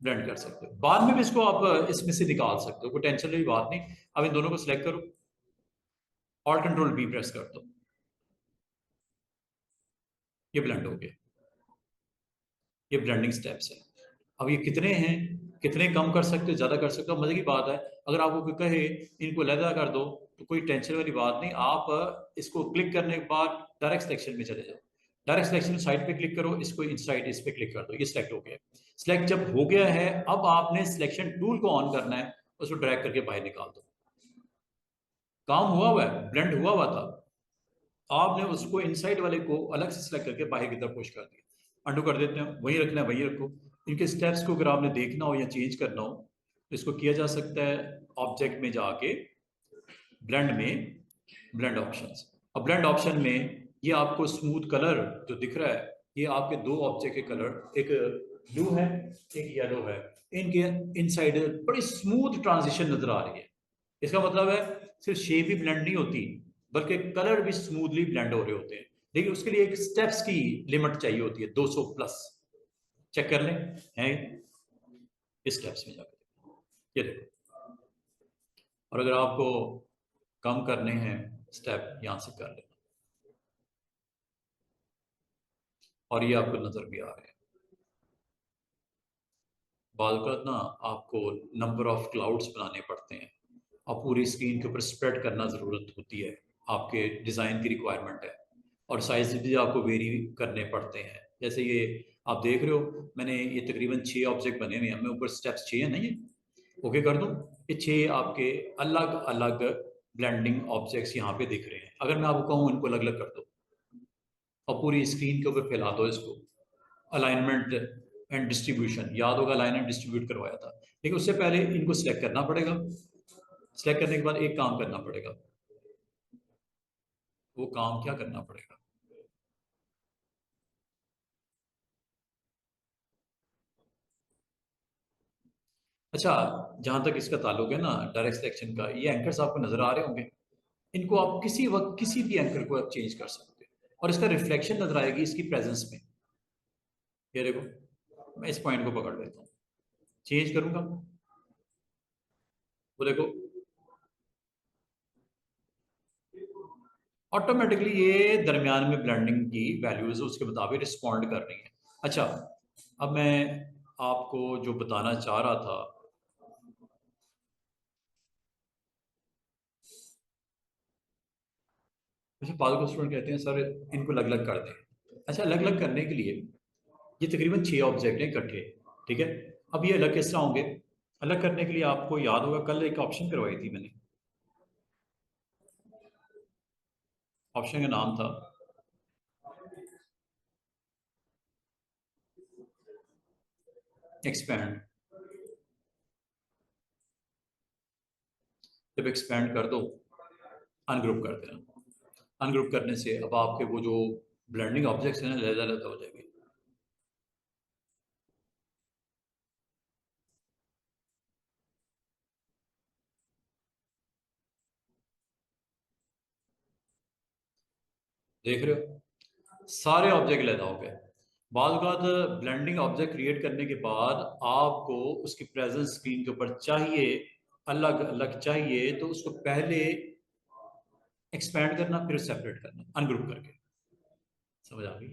ब्लेंड कर सकते हो। बाद में भी इसको आप इसमें से निकाल सकते हो, कोई टेंशन वाली बात नहीं। अब इन दोनों को सिलेक्ट करो, ऑल कंट्रोल बी प्रेस कर दो, ये ब्लेंड हो गया। ये ब्लेंडिंग स्टेप्स है। अब ये कितने हैं, कितने कम कर सकते हो, ज्यादा कर सकते हो, मजे की बात है। अगर आपको कोई कहे इनको लहदा कर दो तो कोई टेंशन वाली बात नहीं। आप इसको क्लिक करने के बाद डायरेक्ट सिलेक्शन में चले जाओ। डायरेक्ट सिलेक्शन साइड पे क्लिक करो, इसको इनसाइड इस पे क्लिक कर दो, ये सिलेक्ट हो गया। सिलेक्ट जब हो गया है, अब आपने सिलेक्शन टूल को ऑन करना है, उसको ड्रैग करके बाहर निकाल दो। काम हुआ हुआ है, ब्लेंड हुआ हुआ था, आपने उसको इनसाइड वाले को अलग से सिलेक्ट करके बाहर की तरफ पुश कर दिया। अंडू कर देते हैं, वही रखना है वही रखो। इनके स्टेप्स को अगर आपने देखना हो या चेंज करना हो तो इसको किया जा सकता है ऑब्जेक्ट में जाके, ब्लेंड में, ब्लेंड ऑप्शंस। अब ब्लेंड ऑप्शन में ये आपको स्मूथ कलर जो दिख रहा है, ये आपके दो ऑब्जेक्ट के कलर, एक ब्लू है एक येलो है, इनके इनसाइड बड़ी स्मूथ ट्रांजिशन नजर आ रही है। इसका मतलब है सिर्फ शेप ही ब्लेंड नहीं होती बल्कि कलर भी स्मूथली ब्लेंड हो रहे होते हैं। लेकिन उसके लिए एक स्टेप्स की लिमिट चाहिए होती है, 200 प्लस। चेक कर लें, है इस स्टेप्स में जाकर, ये देखो। और अगर आपको कम करने हैं स्टेप, यहां से कर लें, और ये आपको नजर भी आ रहे हैं। बाल का ना आपको नंबर ऑफ क्लाउड्स बनाने पड़ते हैं और पूरी स्क्रीन के ऊपर स्प्रेड करना ज़रूरत होती है, आपके डिज़ाइन की रिक्वायरमेंट है। और साइज भी आपको वेरी करने पड़ते हैं। जैसे ये आप देख रहे हो, मैंने ये तकरीबन 6 ऑब्जेक्ट बने हुए हैं, मैं ऊपर स्टेप्स 6 है ना, ये ओके कर दूं। ये 6 आपके अलग अलग ब्लेंडिंग ऑब्जेक्ट्स यहाँ पे दिख रहे हैं। अगर मैं आपको कहूँ इनको अलग अलग कर दो और पूरी स्क्रीन के ऊपर फैला दो इसको, अलाइनमेंट एंड डिस्ट्रीब्यूशन, याद होगा अलाइन एंड डिस्ट्रीब्यूट करवाया था। लेकिन उससे पहले इनको सिलेक्ट करना पड़ेगा, सिलेक्ट करने के बाद एक काम करना पड़ेगा। वो काम क्या करना पड़ेगा? अच्छा, जहां तक इसका ताल्लुक है ना डायरेक्ट सिलेक्शन का, ये एंकर्स आपको नजर आ रहे होंगे। इनको आप किसी वक्त किसी भी एंकर को आप चेंज कर सकते हैं और इसका रिफ्लेक्शन नजर आएगी इसकी प्रेजेंस में। ये देखो, मैं इस पॉइंट को पकड़ लेता हूँ, चेंज करूंगा, वो देखो ऑटोमेटिकली ये दरमियान में ब्लेंडिंग की वैल्यूज उसके मुताबिक रिस्पॉन्ड कर रही है। अच्छा, अब मैं आपको जो बताना चाह रहा था, मुझे पाल स्टूडेंट कहते हैं सर इनको अलग अलग कर दें। अच्छा, अलग अलग करने के लिए ये तकरीबन 6 ऑब्जेक्ट हैं इकट्ठे, ठीक है। अब ये अलग किस तरह होंगे? अलग करने के लिए आपको याद होगा कल एक ऑप्शन करवाई थी मैंने, ऑप्शन का नाम था एक्सपैंड। जब एक्सपैंड कर दो, अनग्रुप कर देना। अनग्रुप करने से अब आपके वो जो ब्लेंडिंग ऑब्जेक्ट्स हैं ना लहदा लहदा हो जाएंगे। देख रहे हो, सारे ऑब्जेक्ट लेना हो गए। बाद ब्लेंडिंग ऑब्जेक्ट क्रिएट करने के बाद आपको उसकी प्रेजेंस स्क्रीन के ऊपर चाहिए, अलग अलग चाहिए, तो उसको पहले एक्सपैंड करना, फिर सेपरेट करना अनग्रुप करके। समझ आ गई?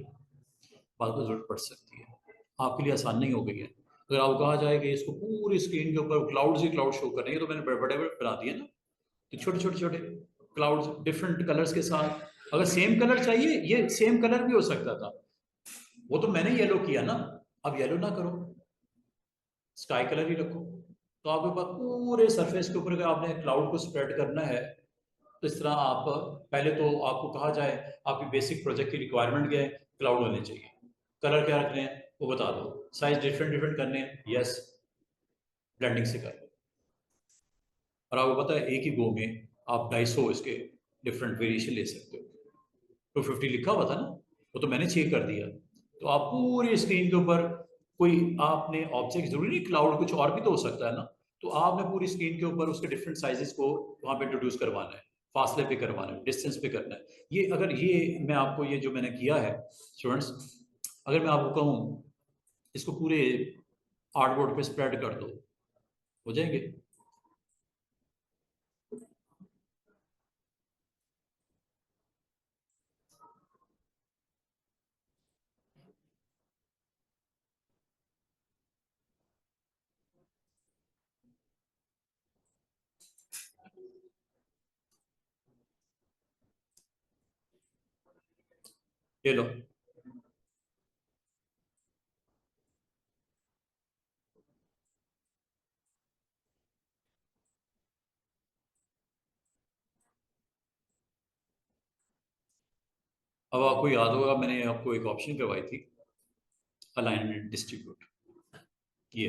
बात को जरूरत पड़ सकती है, आपके लिए आसान नहीं हो गई है। अगर आपको कहा जाए कि इसको पूरी स्क्रीन के ऊपर क्लाउड ही क्लाउड शो कर रहे हैं, तो मैंने बड़े बड़े बना दिए ना, तो छोटे छोटे छोटे क्लाउड्स डिफरेंट कलर्स के साथ। अगर सेम कलर चाहिए, ये सेम कलर भी हो सकता था, वो तो मैंने येलो किया ना। अब येलो ना करो, स्काई कलर ही रखो। तो आपके पास पूरे सरफेस के ऊपर अगर आपने क्लाउड को स्प्रेड करना है, तो इस तरह आप पहले तो आपको कहा जाए आपकी बेसिक प्रोजेक्ट की रिक्वायरमेंट क्या है, क्लाउड होने चाहिए। कलर क्या रखने हैं वो बता दो, साइज डिफरेंट डिफरेंट करने हैं, यस, ब्लेंडिंग से कर लो। और आपको पता है एक ही गो में आप 250 इसके डिफरेंट वेरिएशन ले सकते हो। तो 50 लिखा हुआ था ना, वो तो मैंने चेक कर दिया। तो आप पूरी स्क्रीन के ऊपर कोई आपने ऑब्जेक्ट, जरूरी नहीं क्लाउड, कुछ और भी तो हो सकता है ना, तो आपने पूरी स्क्रीन के ऊपर उसके डिफरेंट साइजेस को वहां पे इंट्रोड्यूस करवाना है, फासले पे करवाना है, डिस्टेंस पे करना है। ये अगर ये मैं आपको ये जो मैंने किया है स्टूडेंट्स, अगर मैं आपको कहूँ इसको पूरे आर्टबोर्ड पे स्प्रेड कर दो, हो जाएंगे। ये लो, अब आपको याद होगा मैंने आपको एक ऑप्शन करवाई थी, अलाइनमेंट डिस्ट्रीब्यूट। ये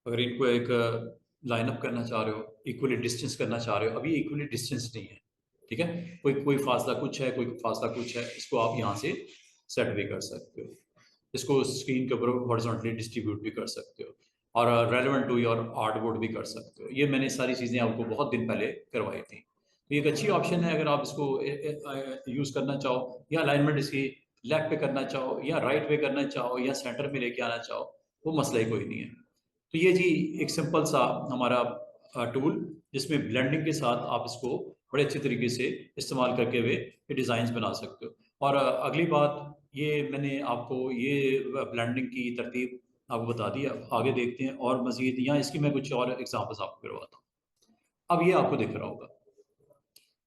अगर इनको एक लाइनअप करना चाह रहे हो, इक्वली डिस्टेंस करना चाह रहे हो, अभी इक्वली डिस्टेंस नहीं है, ठीक है, कोई कोई फासला कुछ है, कोई फासला कुछ है, इसको आप यहाँ से सेट भी कर सकते हो। इसको स्क्रीन के ऊपर हॉरिजॉन्टली डिस्ट्रीब्यूट भी कर सकते हो, और relevant to your artboard भी कर सकते हो। ये मैंने सारी चीज़ें आपको बहुत दिन पहले करवाई थी, तो ये एक अच्छी ऑप्शन है। अगर आप इसको यूज़ करना चाहो, या अलाइनमेंट इसकी लेफ्ट पे करना चाहो, या राइट पे करना चाहो, या सेंटर में लेके आना चाहो, वो मसला ही कोई नहीं है। तो ये जी एक सिंपल सा हमारा टूल, जिसमें ब्लेंडिंग के साथ आप इसको बड़े अच्छे तरीके से इस्तेमाल करके हुए ये डिज़ाइंस बना सकते हो। और अगली बात, ये मैंने आपको ये ब्लेंडिंग की तरतीब आपको बता दी। अब आगे देखते हैं और मजीद, यहाँ इसकी मैं कुछ और एग्जांपल्स आपको करवाता हूँ। अब ये आपको दिख रहा होगा,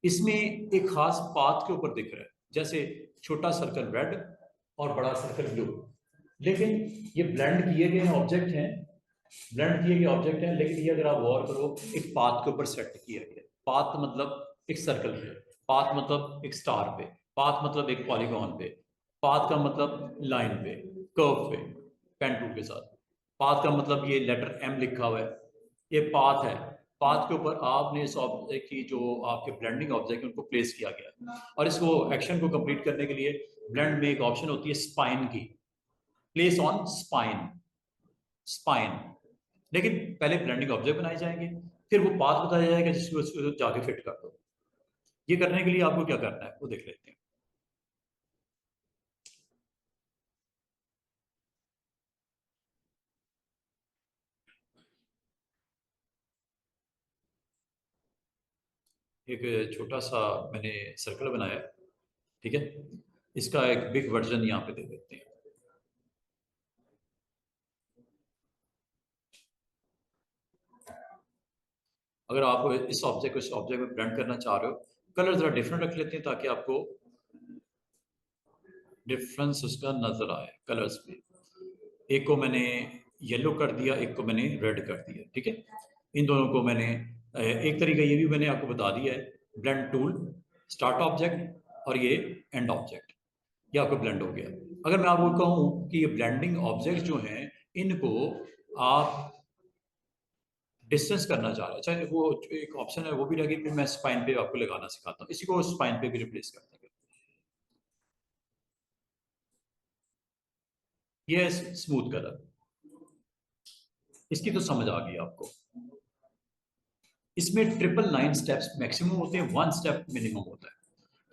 इसमें एक खास पाथ के ऊपर दिख रहा है, जैसे छोटा सर्कल रेड और बड़ा सर्कल ब्लू, लेकिन ये ब्लेंड किए गए ऑब्जेक्ट हैं, ब्लेंड किए गए ऑब्जेक्ट हैं, लेकिन ये अगर आप गौर करो, एक पाथ के ऊपर सेट किया गया। पाथ मतलब एक सर्कल पे, पाथ मतलब एक स्टार पे, पाथ मतलब एक पॉलीगॉन पे, पाथ का मतलब लाइन पे, कर्व पे, पेन टूल के साथ। पाथ का मतलब ये लेटर एम लिखा हुआ है, ये पाथ है। पाथ के ऊपर आपने इस ऑब्जेक्ट की जो आपके ब्लेंडिंग ऑब्जेक्ट उनको प्लेस किया गया, और इसको एक्शन को कंप्लीट करने के लिए ब्लेंड में एक ऑप्शन होती है स्पाइन की, प्लेस ऑन स्पाइन, स्पाइन। लेकिन पहले ब्लेंडिंग ऑब्जेक्ट बनाए जाएंगे, फिर वो पाथ बताया जाएगा जिसको उसको जाके फिट कर दो। ये करने के लिए आपको क्या करना है वो देख लेते हैं। एक छोटा सा मैंने सर्कल बनाया, ठीक है, इसका एक बिग वर्जन यहाँ पे दे देते हैं। अगर आप इस ऑब्जेक्ट को इस ऑब्जेक्ट में ब्लेंड करना चाह रहे हो, कलर जरा डिफरेंट रख लेते हैं ताकि आपको डिफरेंस उसका नजर आए कलर्स पे। एक को मैंने येलो कर दिया, एक को मैंने रेड कर दिया, ठीक है। इन दोनों को मैंने एक तरीका ये भी मैंने आपको बता दिया है, ब्लेंड टूल, स्टार्ट ऑब्जेक्ट और ये एंड ऑब्जेक्ट, ये आपको ब्लेंड हो गया। अगर मैं आपको कहूँ कि ये ब्लेंडिंग ऑब्जेक्ट जो हैं, इनको आप डिस्टेंस करना चाह रहे हैं, चाहे वो एक ऑप्शन है वो भी लगे, फिर मैं स्पाइन पे आपको लगाना सिखाता हूँ, इसी को स्पाइन पे भी रिप्लेस कर देंगे। ये है स्मूथ कलर, इसकी तो समझ आ गई आपको। इसमें 999 स्टेप्स मैक्सिमम होते हैं, 1 स्टेप मिनिमम होता है।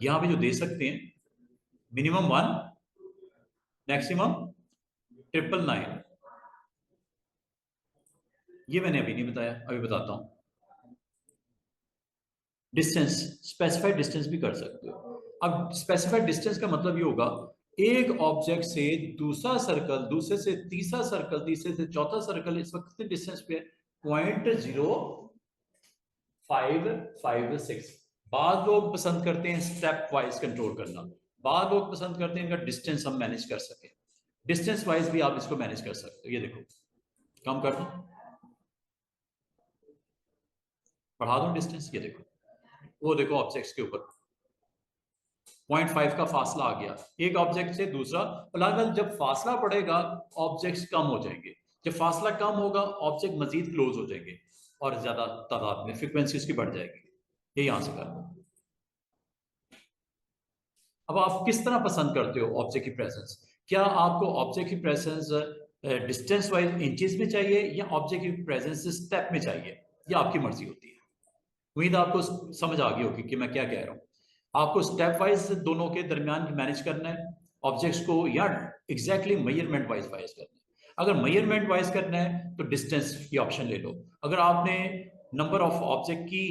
यहाँ पे जो दे सकते हैं मिनिमम 1, मैक्सिमम 999, ये मैंने अभी नहीं बताया, अभी बताता हूँ। डिस्टेंस, स्पेसिफाइड डिस्टेंस भी कर सकते हो। अब स्पेसिफाइड डिस्टेंस का मतलब ये होगा एक ऑब्जेक्ट से दूसरा सर्कल, दूसरे से तीसरा सर्कल, तीसरे से चौथा सर्कल, इस वक्त कितने डिस्टेंस पे है? 0.0556। बाद लोग पसंद करते हैं स्टेप वाइज कंट्रोल करना, बाद लोग पसंद करते हैं इनका डिस्टेंस हम मैनेज कर सके। डिस्टेंस वाइज भी आप इसको मैनेज कर सकते हो। ये देखो, कम कर दो, बढ़ा दो डिस्टेंस, ये देखो, वो देखो ऑब्जेक्ट्स के ऊपर 0.5 का फासला आ गया एक ऑब्जेक्ट से दूसरा। फिलहाल जब फासला बढ़ेगा ऑब्जेक्ट्स कम हो जाएंगे, जब फासला कम होगा ऑब्जेक्ट मजीद क्लोज हो जाएंगे और ज्यादा तादाद में फ्रीक्वेंसी उसकी बढ़ जाएगी। ये यहां से कर लो। अब आप किस तरह पसंद करते हो ऑब्जेक्ट की प्रेजेंस? क्या आपको ऑब्जेक्ट की प्रेजेंस डिस्टेंस वाइज इंचेस में चाहिए या ऑब्जेक्ट की प्रेजेंस स्टेप में चाहिए? ये आपकी मर्जी होती है। उम्मीद आपको समझ आ गई होगी कि मैं क्या कह रहा हूँ। आपको स्टेप वाइज दोनों के दरमियान मैनेज करना है ऑब्जेक्ट्स को, या एग्जैक्टली मेजरमेंट वाइज करना है। अगर मेजरमेंट वाइज करना है तो डिस्टेंस की ऑप्शन ले लो। अगर आपने नंबर ऑफ ऑब्जेक्ट की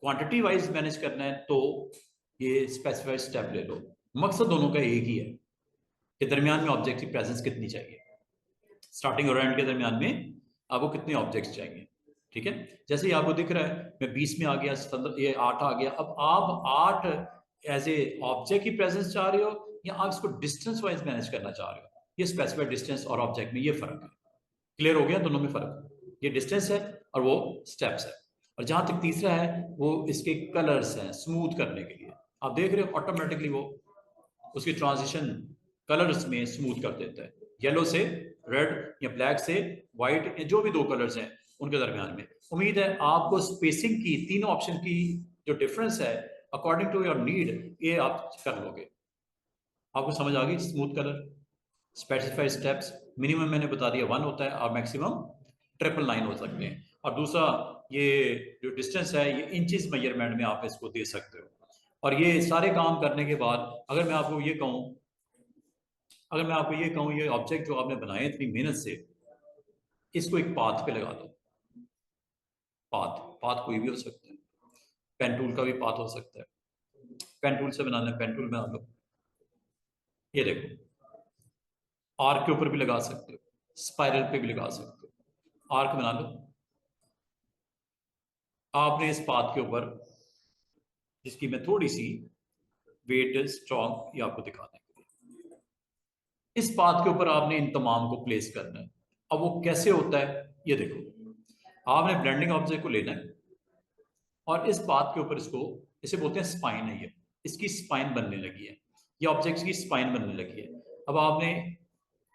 क्वांटिटी वाइज मैनेज करना है तो ये स्पेसिफाइड स्टेप ले लो। मकसद दोनों का एक ही है कि दरमियान में ऑब्जेक्ट की प्रेजेंस कितनी चाहिए, स्टार्टिंग और एंड के दरमियान में आपको कितने ऑब्जेक्ट्स चाहिए। ठीक है, जैसे ही आपको दिख रहा है मैं 20 में आ गया, ये 8 आ गया। अब आप 8 एज ए ऑब्जेक्ट की प्रेजेंस चाह रहे हो या आप इसको डिस्टेंस वाइज मैनेज करना चाह रहे हो? ये स्पेसिफाइड डिस्टेंस और ऑब्जेक्ट में ये फर्क है। क्लियर हो गया दोनों में फर्क? ये डिस्टेंस है और वो स्टेप्स है। और जहां तक तीसरा है वो इसके कलर्स हैं स्मूथ करने के लिए। आप देख रहे हो ऑटोमेटिकली वो उसकी ट्रांजिशन कलर्स में स्मूथ कर देता है, येलो से रेड या ब्लैक से व्हाइट, जो भी दो कलर्स हैं उनके दरमियान में। उम्मीद है आपको स्पेसिंग की तीनों ऑप्शन की जो डिफरेंस है अकॉर्डिंग टू योर नीड ये आप कर लोगे। आपको समझ आ गई? Smooth colour, specified steps, minimum मैंने बता दिया 1 होता है और मैक्सिमम 999 हो सकते हैं। और दूसरा ये जो डिस्टेंस है ये इंचेस मेजरमेंट में आप इसको दे सकते हो। और ये सारे काम करने के बाद अगर मैं आपको ये कहूँ, ये ऑब्जेक्ट जो आपने बनाए इतनी मेहनत से, इसको एक पाथ पे लगा दो। पाथ, पाथ कोई भी हो सकता है, पेन टूल का भी पाथ हो सकता है। पेन टूल से बनाना है, पेन टूल बना लो। ये देखो, आर्क के ऊपर भी लगा सकते हो, स्पाइरल पे भी लगा सकते हो। आर्क बना लो आपने इस पाथ के ऊपर, जिसकी मैं थोड़ी सी वेट स्ट्रॉन्ग ये आपको दिखाने के लिए, इस पाथ के ऊपर आपने इन तमाम को प्लेस करना है। अब वो कैसे होता है ये देखो, आपने ब्लेंडिंग ऑब्जेक्ट को लेना है और इस पाथ के ऊपर इसको, इसे बोलते हैं स्पाइन है, ये इसकी स्पाइन बनने लगी है, ये ऑब्जेक्ट की स्पाइन बनने लगी है। अब आपने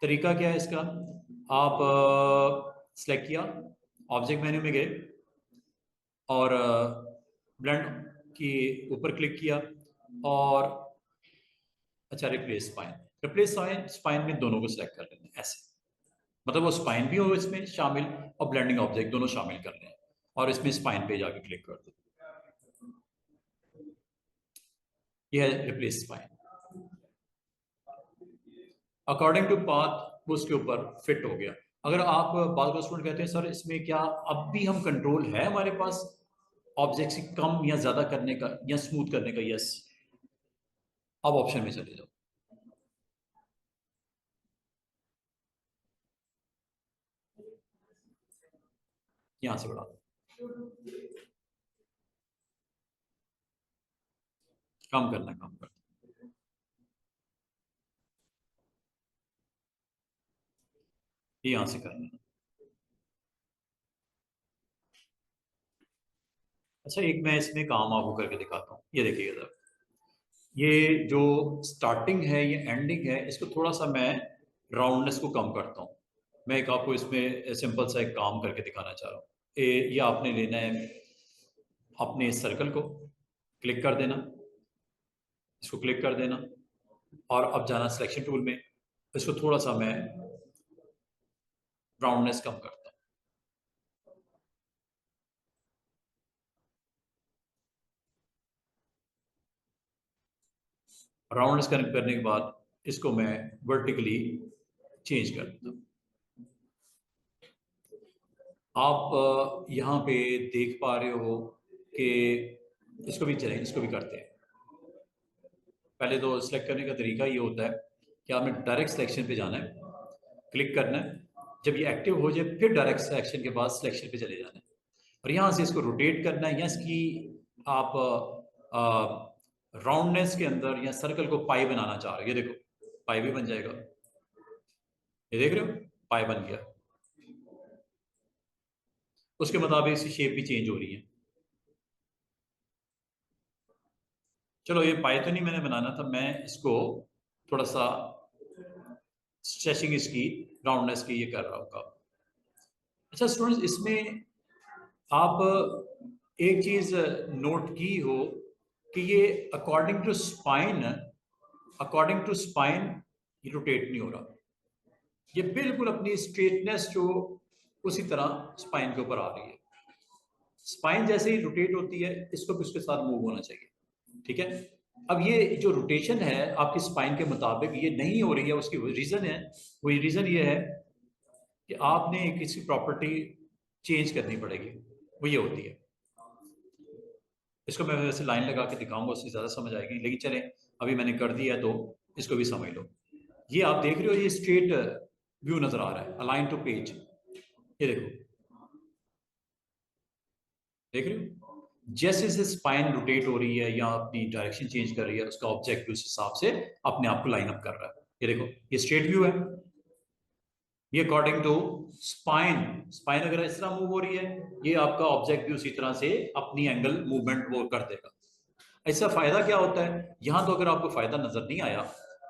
तरीका क्या है इसका, आप सिलेक्ट किया, ऑब्जेक्ट मेन्यू में गए और ब्लेंड के ऊपर क्लिक किया और अच्छा रिप्लेस स्पाइन, रिप्लेस स्पाइन में दोनों को सिलेक्ट कर लेना ऐसे, मतलब वो स्पाइन भी हो इसमें शामिल और ब्लेंडिंग ऑब्जेक्ट दोनों शामिल कर लें और इसमें स्पाइन पे जाके क्लिक कर दो। ये है replace spine. According to path वो उसके ऊपर फिट हो गया। अगर आप बाल का स्टूडेंट कहते हैं सर इसमें क्या अब भी हम कंट्रोल है हमारे पास ऑब्जेक्ट से कम या ज्यादा करने का या स्मूथ करने का? यस, अब ऑप्शन में चले जाओ, यहां से बढ़ा दो, कम करना, कम करना, ये यहां से करना। अच्छा एक मैं इसमें काम आपको करके दिखाता हूँ, ये देखिए इधर, ये जो स्टार्टिंग है ये एंडिंग है, इसको थोड़ा सा मैं राउंडनेस को कम करता हूँ। मैं एक आपको इसमें सिंपल सा एक काम करके दिखाना चाह रहा हूँ। ये आपने लेना है अपने इस सर्कल को, क्लिक कर देना, इसको क्लिक कर देना और अब जाना सिलेक्शन टूल में, इसको थोड़ा सा मैं राउंडनेस कम करता हूँ। राउंड करने के बाद इसको मैं वर्टिकली चेंज कर देता हूँ। आप यहाँ पे देख पा रहे हो कि इसको भी चलें, इसको भी करते हैं। पहले तो सिलेक्ट करने का तरीका ये होता है कि आपने डायरेक्ट सिलेक्शन पे जाना है, क्लिक करना है, जब ये एक्टिव हो जाए फिर डायरेक्ट सिलेक्शन के बाद सिलेक्शन पे चले जाना है और यहाँ से इसको रोटेट करना है या इसकी आप राउंडनेस के अंदर या सर्कल को पाई बनाना चाह रहे हो, ये देखो पाई भी बन जाएगा, ये देख रहे हो पाई बन गया। उसके मुताबिक इसकी शेप भी चेंज हो रही है। चलो ये पाई तो नहीं मैंने बनाना था, मैं इसको थोड़ा सा स्ट्रेचिंग इसकी राउंडनेस की ये कर रहा हूँ काम। अच्छा स्टूडेंट्स, इसमें आप एक चीज नोट की हो कि ये अकॉर्डिंग टू स्पाइन ये रोटेट नहीं हो रहा, ये बिल्कुल अपनी स्ट्रेटनेस जो उसी तरह स्पाइन के ऊपर आ रही है। स्पाइन जैसे ही रोटेट होती है इसको भी उसके साथ मूव होना चाहिए, ठीक है। अब ये जो रोटेशन है आपकी स्पाइन के मुताबिक ये नहीं हो रही है, उसकी रीजन है, वो रीजन ये है कि आपने किसी प्रॉपर्टी चेंज करनी पड़ेगी, वो ये होती है। इसको मैं वैसे लाइन लगा के दिखाऊंगा, उससे ज़्यादा समझ आएगी, लेकिन चलें अभी मैंने कर दिया तो इसको भी समझ लो। ये आप देख रहे हो, ये स्ट्रेट व्यू नजर आ रहा है, अलाइन टू पेज, ये देखो, देख रहे हो जैसे जैसे स्पाइन रोटेट हो रही है या अपनी डायरेक्शन चेंज कर रही है, उसका ऑब्जेक्ट उस हिसाब से अपने आप को लाइन अप कर रहा है। ये देखो ये स्ट्रेट व्यू है, ये अकॉर्डिंग टू स्पाइन, स्पाइन अगर इस तरह मूव हो रही है ये आपका ऑब्जेक्ट भी उसी तरह से अपनी एंगल मूवमेंट वो कर देगा। इसका फायदा क्या होता है, यहां तो अगर आपको फायदा नजर नहीं आया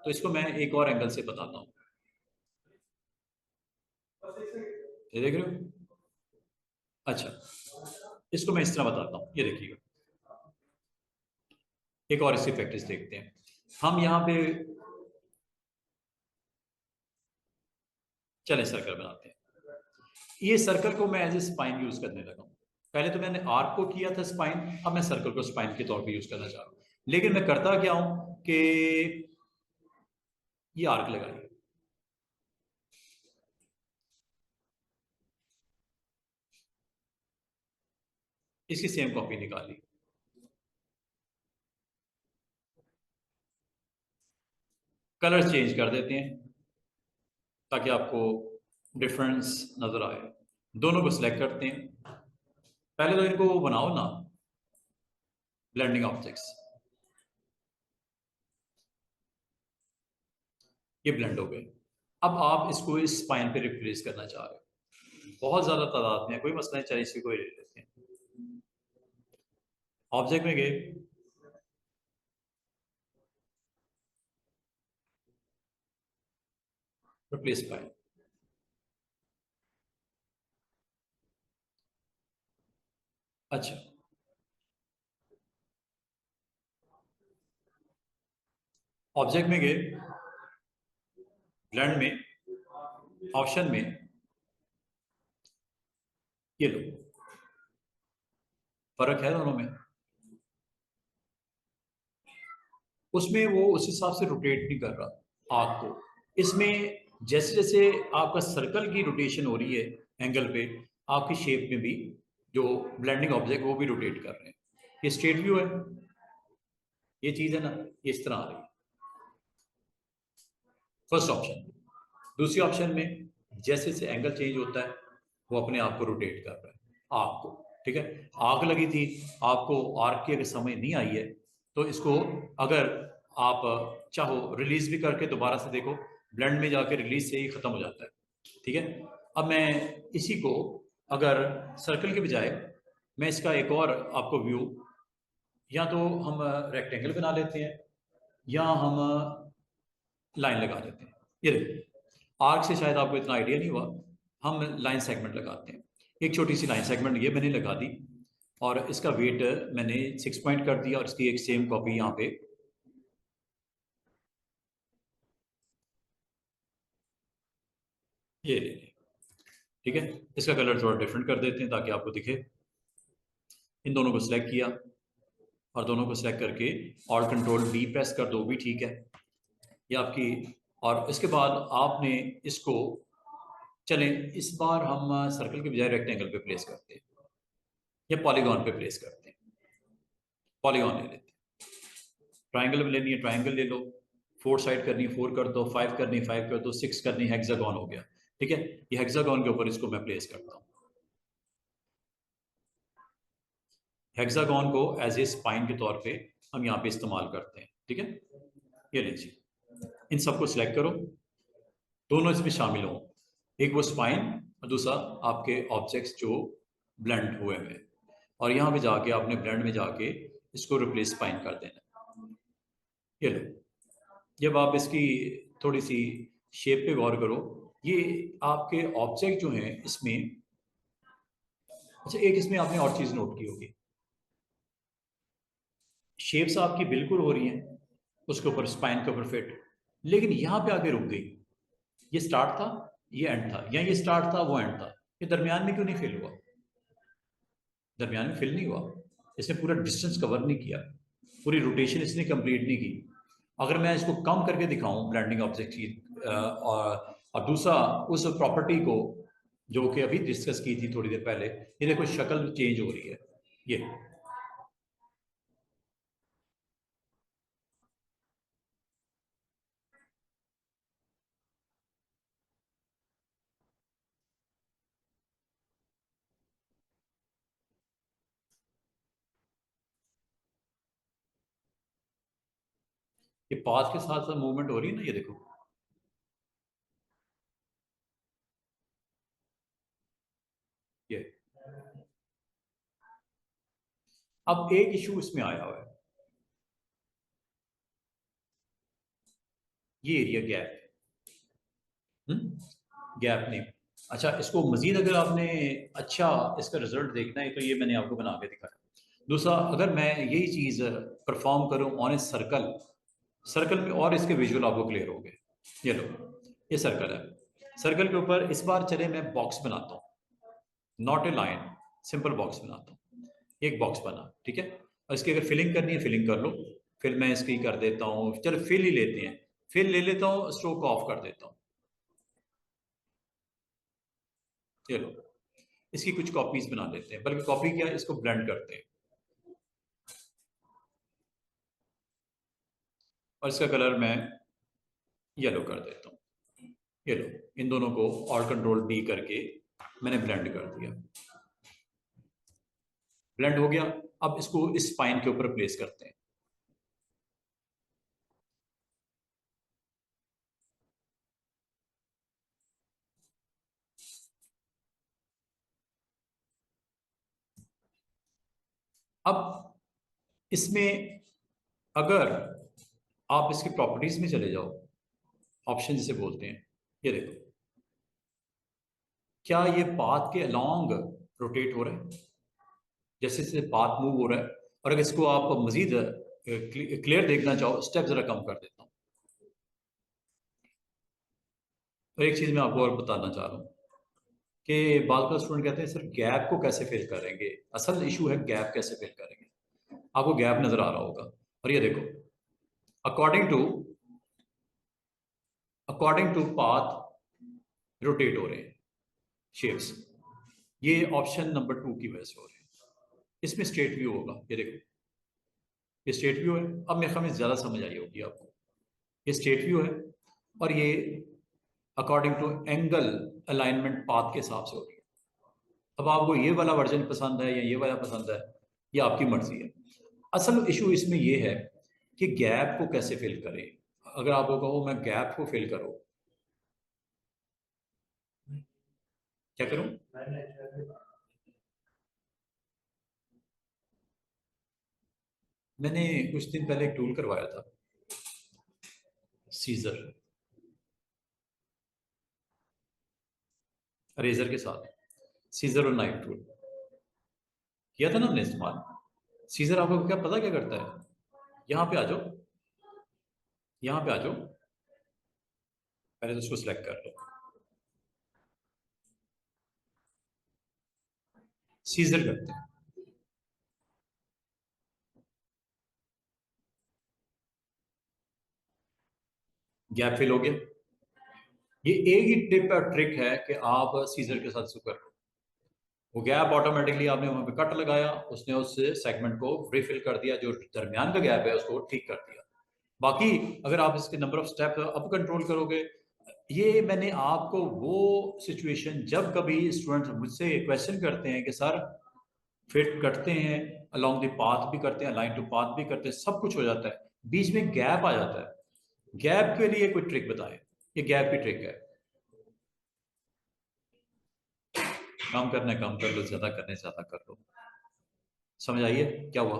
तो इसको मैं एक और एंगल से बताता हूं, ये देख रहे हो। अच्छा इसको मैं इस तरह बताता हूं, ये देखिएगा, एक और इसकी प्रैक्टिस देखते हैं। हम यहाँ पे चले सर्कल बनाते हैं, ये सर्कल को मैं एज ए स्पाइन यूज करने लगा हूं। पहले तो मैंने आर्क को किया था स्पाइन, अब मैं सर्कल को स्पाइन के तौर पे यूज करना चाह रहा हूं। लेकिन मैं करता क्या हूं कि ये आर्क लगाइए, इसकी सेम कॉपी निकाली, कलर चेंज कर देते हैं ताकि आपको डिफरेंस नजर आए। दोनों को सिलेक्ट करते हैं, पहले तो इनको वो बनाओ ना ब्लेंडिंग ऑब्जेक्ट्स, ये ब्लेंड हो गए। अब आप इसको इस स्पाइन पे रिप्लेस करना चाह रहे हो, बहुत ज्यादा तादाद में, कोई मसला नहीं, चलिए इसी को ले लेते हैं। ऑब्जेक्ट में गए, रिप्लेस स्पाइन, अच्छा ऑब्जेक्ट में गए, ब्लेंड में, ऑप्शन में, ये लो, फर्क है दोनों में। उसमें वो उस हिसाब से रोटेट नहीं कर रहा आग को, इसमें जैसे जैसे आपका सर्कल की रोटेशन हो रही है एंगल पे, आपकी शेप में भी जो ब्लेंडिंग ऑब्जेक्ट वो भी रोटेट कर रहे हैं। ये स्ट्रेट व्यू है, ये चीज है ना, ये इस तरह आ रही है फर्स्ट ऑप्शन। दूसरी ऑप्शन में जैसे जैसे एंगल चेंज होता है वो अपने आप को रोटेट कर रहा है आग को, ठीक है। आग लगी थी, आपको आग की अगर समझ नहीं आई है तो इसको अगर आप चाहो रिलीज भी करके दोबारा से देखो, ब्लेंड में जाकर रिलीज से ही खत्म हो जाता है, ठीक है। अब मैं इसी को अगर सर्कल के बजाय मैं इसका एक और आपको व्यू, या तो हम रेक्टेंगल बना लेते हैं या हम लाइन लगा देते हैं। ये देखो आर्क से शायद आपको इतना आइडिया नहीं हुआ, हम लाइन सेगमेंट लगाते हैं। एक छोटी सी लाइन सेगमेंट ये मैंने लगा दी और इसका वेट मैंने 6 पॉइंट कर दिया और इसकी एक सेम कॉपी यहाँ पे, ये ले लें, ठीक है। इसका कलर थोड़ा डिफरेंट कर देते हैं ताकि आपको दिखे। इन दोनों को सिलेक्ट किया, और दोनों को सेलेक्ट करके ऑल्ट कंट्रोल डी प्रेस कर दो भी ठीक है, ये आपकी। और इसके बाद आपने इसको, चलें इस बार हम सर्कल के बजाय रेक्टेंगल पे प्लेस करते हैं या पॉलीगॉन पे प्लेस करते हैं। पॉलीगॉन ले लेते हैं। ट्राइंगल में लेनी है ट्राइंगल ले लो, 4 साइड करनी है 4 कर दो, 5 करनी है 5 कर दो, 6 करनी है हेक्सागोन हो गया। ठीक है, ये हेक्सागोन के ऊपर इसको मैं प्लेस करता हूँ। हेक्सागोन को एज ए स्पाइन के तौर पे हम यहाँ पे इस्तेमाल करते हैं। ठीक है, ये लीजिए, इन सबको सिलेक्ट करो, दोनों इसमें शामिल हों, एक वो स्पाइन और दूसरा आपके ऑब्जेक्ट्स जो ब्लेंड हुए हैं। और यहाँ पे जाके आपने ब्लेंड में जाके इसको रिप्लेस स्पाइन कर देना। ये लो, जब आप इसकी थोड़ी सी शेप पे गौर करो, ये आपके ऑब्जेक्ट जो हैं इसमें, अच्छा एक इसमें आपने और चीज़ नोट की होगी, शेप्स आपकी बिल्कुल हो रही हैं उसके ऊपर स्पाइन के ऊपर फिट, लेकिन यहाँ पे आके रुक गई। ये स्टार्ट था, ये एंड था, या ये स्टार्ट था वो एंड था, ये दरमियान में क्यों नहीं फिल हुआ? दरमियान में फिल नहीं हुआ, इसने पूरा डिस्टेंस कवर नहीं किया, पूरी रोटेशन इसने कंप्लीट नहीं की। अगर मैं इसको कम करके दिखाऊं ब्लेंडिंग ऑब्जेक्ट की, और दूसरा उस प्रॉपर्टी को जो कि अभी डिस्कस की थी थोड़ी देर पहले, ये देखो शक्ल चेंज हो रही है। ये ये पाथ के साथ साथ मूवमेंट हो रही है ना, ये देखो। ये अब एक इशू इसमें आया हुआ है, ये एरिया गैप, गैप नहीं। अच्छा, इसको मजीद अगर आपने अच्छा इसका रिजल्ट देखना है तो ये मैंने आपको बना के दिखाया। दूसरा, अगर मैं यही चीज़ परफॉर्म करूं ऑन ए सर्कल, सर्कल पे और इसके विजुअल आपको क्लियर हो गए। ये लो, ये सर्कल है, सर्कल के ऊपर इस बार चले मैं बॉक्स बनाता हूँ, not a line, simple box बनाता हूँ। एक बॉक्स बना, ठीक है, और इसकी अगर फिलिंग करनी है फिलिंग कर लो। फिर मैं इसकी कर देता हूँ, चलो फिल ही लेते हैं, फिल ले लेता हूँ, स्ट्रोक ऑफ कर देता हूँ। चलो इसकी कुछ कॉपीज बना लेते हैं, बल्कि कॉपी क्या, इसको ब्लेंड करते हैं, और इसका कलर मैं येलो कर देता हूँ। ये लो, इन दोनों को ऑल कंट्रोल बी करके मैंने ब्लेंड कर दिया, ब्लेंड हो गया। अब इसको इस स्पाइन के ऊपर प्लेस करते हैं। अब इसमें अगर आप इसकी प्रॉपर्टीज में चले जाओ, ऑप्शन जिसे बोलते हैं, ये देखो, क्या ये पाथ के अलोंग रोटेट हो रहा है? जैसे जैसे पाथ मूव हो रहा है। और अगर इसको आप मजीद क्लियर देखना चाहो, स्टेप जरा कम कर देता हूँ। और एक चीज मैं आपको और बताना चाह रहा हूँ कि बाल का स्टूडेंट कहते हैं सर गैप को कैसे फिल करेंगे, असल इशू है गैप कैसे फिल करेंगे। आपको गैप नजर आ रहा होगा, और ये देखो, according to according to path rotate हो रहे हैं शेप्स, ये ऑप्शन नंबर 2 की वजह से हो रहे हैं। इसमें स्ट्रेट व्यू होगा, ये देखो, ये स्ट्रेट व्यू है। अब मेरे ख्याल में ज्यादा समझ आई होगी आपको, ये स्ट्रेट व्यू है, और ये according to angle alignment path के हिसाब से हो रही है। अब आपको ये वाला वर्जन पसंद है या ये वाला पसंद है, ये आपकी मर्जी है। असल इशू इसमें ये है कि गैप को कैसे फिल करें। अगर आपको कहो मैं गैप को फिल करो, क्या करूं? मैंने कुछ दिन पहले एक टूल करवाया था, सीजर, रेजर के साथ, सीजर और नाइफ टूल किया था ना हमने इस्तेमाल। सीजर आपको क्या पता क्या करता है? यहाँ पे आ जाओ, यहाँ पे आ जाओ, पहले तो उसको सिलेक्ट कर लो, सीजर करते हैं। गैप फिल हो गया। ये एक ही टिप और ट्रिक है कि आप सीजर के साथ इसको कर लो। वो गैप ऑटोमेटिकली आपने वहां पे कट लगाया, उसने उस सेगमेंट को रिफिल कर दिया, जो दरमियान का गैप है उसको ठीक कर दिया। बाकी अगर आप इसके number of step up control करोगे, ये मैंने आपको वो सिचुएशन, जब कभी स्टूडेंट मुझसे क्वेश्चन करते हैं कि सर फिट करते हैं, अलोंग द पाथ भी करते हैं, लाइन टू पाथ भी करते हैं, सब कुछ हो जाता है, बीच में गैप आ जाता है, गैप के लिए कोई ट्रिक बताएं। ये गैप की ट्रिक है। कम करना है कम कर लो, ज्यादा करने ज्यादा कर लो। समझ आइए क्या हुआ?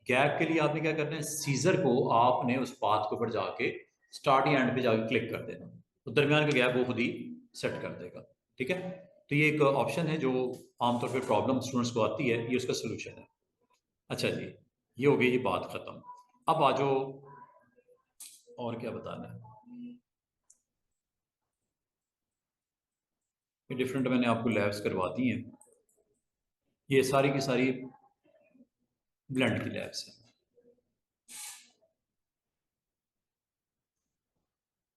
गैप के लिए आपने क्या करना है, सीजर को आपने उस पाथ के ऊपर जाके स्टार्ट या एंड पे जाके क्लिक कर देना, तो दरमियान का गैप वो खुद ही सेट कर देगा। ठीक है, तो ये एक ऑप्शन है जो आमतौर पे प्रॉब्लम स्टूडेंट्स को आती है, ये उसका सोल्यूशन है। अच्छा जी, ये हो गई ये बात खत्म। अब आ जाओ, और क्या बताना है। ये डिफरेंट मैंने आपको लैब्स करवा दी हैं, ये सारी की सारी ब्लेंड की लैब्स हैं।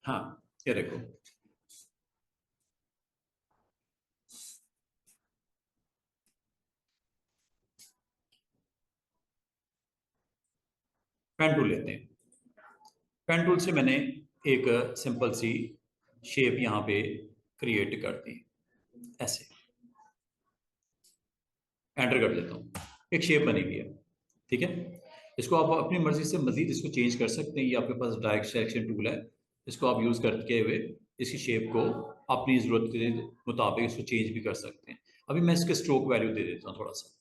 हाँ, ये देखो, पेन टूल लेते हैं। पेन टूल से मैंने एक सिंपल सी शेप यहाँ पे क्रिएट कर दी, ऐसे एंटर कर देता हूँ, एक शेप बनी हुई है। ठीक है, इसको आप अपनी मर्जी से मजीद इसको चेंज कर सकते हैं, ये आपके पास डायरेक्ट सिलेक्शन टूल है, इसको आप यूज़ करके हुए इसकी शेप को अपनी ज़रूरत के मुताबिक इसको चेंज भी कर सकते हैं। अभी मैं इसके स्ट्रोक वैल्यू दे देता हूँ थोड़ा सा।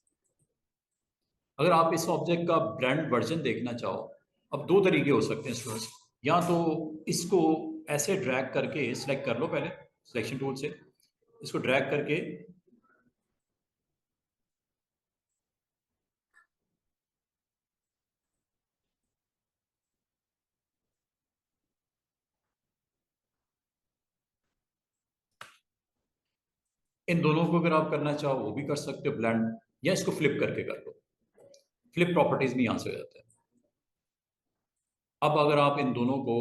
अगर आप इस ऑब्जेक्ट का ब्रांड वर्जन देखना चाहो, अब दो तरीके हो सकते हैं स्टूडेंट्स, या तो इसको ऐसे ड्रैग करके सिलेक्ट कर लो पहले सिलेक्शन टूल से, इसको ड्रैग करके इन दोनों को अगर आप करना चाहो वो भी कर सकते हो ब्लेंड, या इसको फ्लिप करके कर लो, फ्लिप प्रॉपर्टीज में यहां से हो जाता है। अब अगर आप इन दोनों को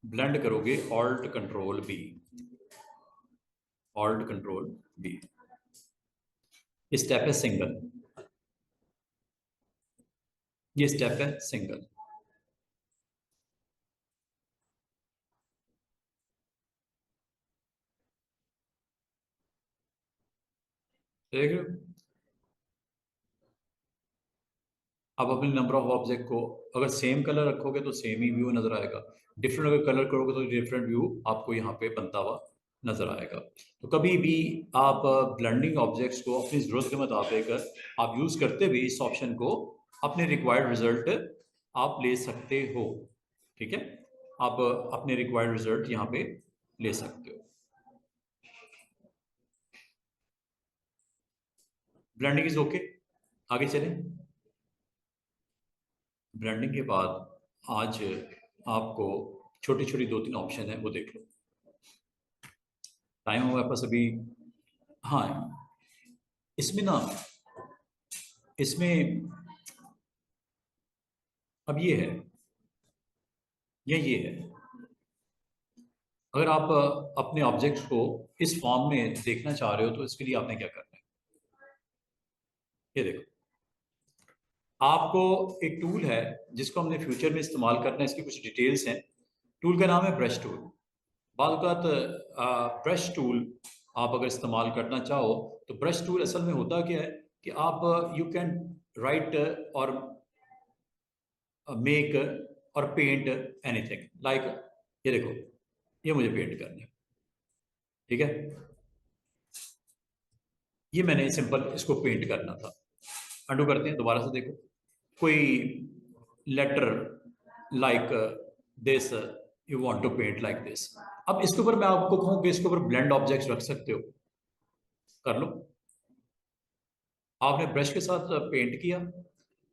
ब्लेंड करोगे, alt control B, alt control B, step है सिंगल, ये स्टेप है सिंगल। देख रहे हो? अब अपने नंबर ऑफ ऑब्जेक्ट को अगर सेम कलर रखोगे तो सेम ही व्यू नजर आएगा, डिफरेंट अगर कलर करोगे तो डिफरेंट व्यू आपको यहाँ पे बनता हुआ नजर आएगा। तो कभी भी आप ब्लेंडिंग ऑब्जेक्ट्स को अपनी जरूरत के मुताबिक आप यूज करते हुए इस ऑप्शन को अपने रिक्वायर्ड रिजल्ट आप ले सकते हो। ठीक है, आप अपने रिक्वायर्ड रिजल्ट यहाँ पे ले सकते हो। ब्लेंडिंग इज ओके, आगे चलें। ब्रांडिंग के बाद आज आपको छोटी छोटी दो तीन ऑप्शन है वो देख लो। टाइम हमारे पास अभी, हाँ, इसमें ना, इसमें अब ये है, ये है, अगर आप अपने ऑब्जेक्ट्स को इस फॉर्म में देखना चाह रहे हो तो इसके लिए आपने क्या करना है, ये देखो, आपको एक टूल है जिसको हमने फ्यूचर में इस्तेमाल करना है, इसकी कुछ डिटेल्स हैं। टूल का नाम है ब्रश टूल। बाज़ ब्रश टूल आप अगर इस्तेमाल करना चाहो तो ब्रश टूल असल में होता क्या है कि आप यू कैन राइट और मेक और पेंट एनीथिंग लाइक, ये देखो, ये मुझे पेंट करना है। ठीक है, ये मैंने सिंपल इसको पेंट करना था। अंडू करते हैं, दोबारा से देखो, कोई letter like this, you want to paint like this. अब इसके ऊपर मैं आपको कहूं कि इसके ऊपर ब्लेंड ऑब्जेक्ट्स रख सकते हो, कर लो। आपने ब्रश के साथ पेंट किया,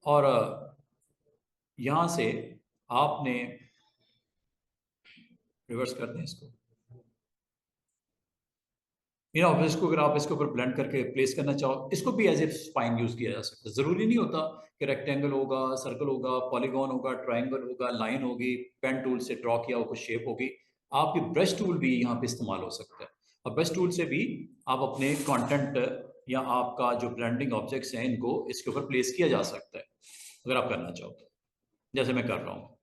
और यहां से आपने रिवर्स कर दें इसको, इन ऑब्जेक्ट्स को अगर आप इसके ऊपर ब्लेंड करके प्लेस करना चाहो, इसको भी एज ए स्पाइन यूज किया जा सकता है। जरूरी नहीं होता कि रेक्टेंगल होगा, सर्कल होगा, पॉलीगॉन होगा, ट्राइंगल होगा, लाइन होगी, पेन टूल से ड्रॉ किया हो कुछ शेप होगी। आपकी ब्रश टूल भी यहाँ पे इस्तेमाल हो सकता है, और ब्रश टूल से भी आप अपने कंटेंट या आपका जो ब्लेंडिंग ऑब्जेक्ट्स हैं इनको इसके ऊपर प्लेस किया जा सकता है अगर आप करना चाहो तो, जैसे मैं कर रहा हूँ।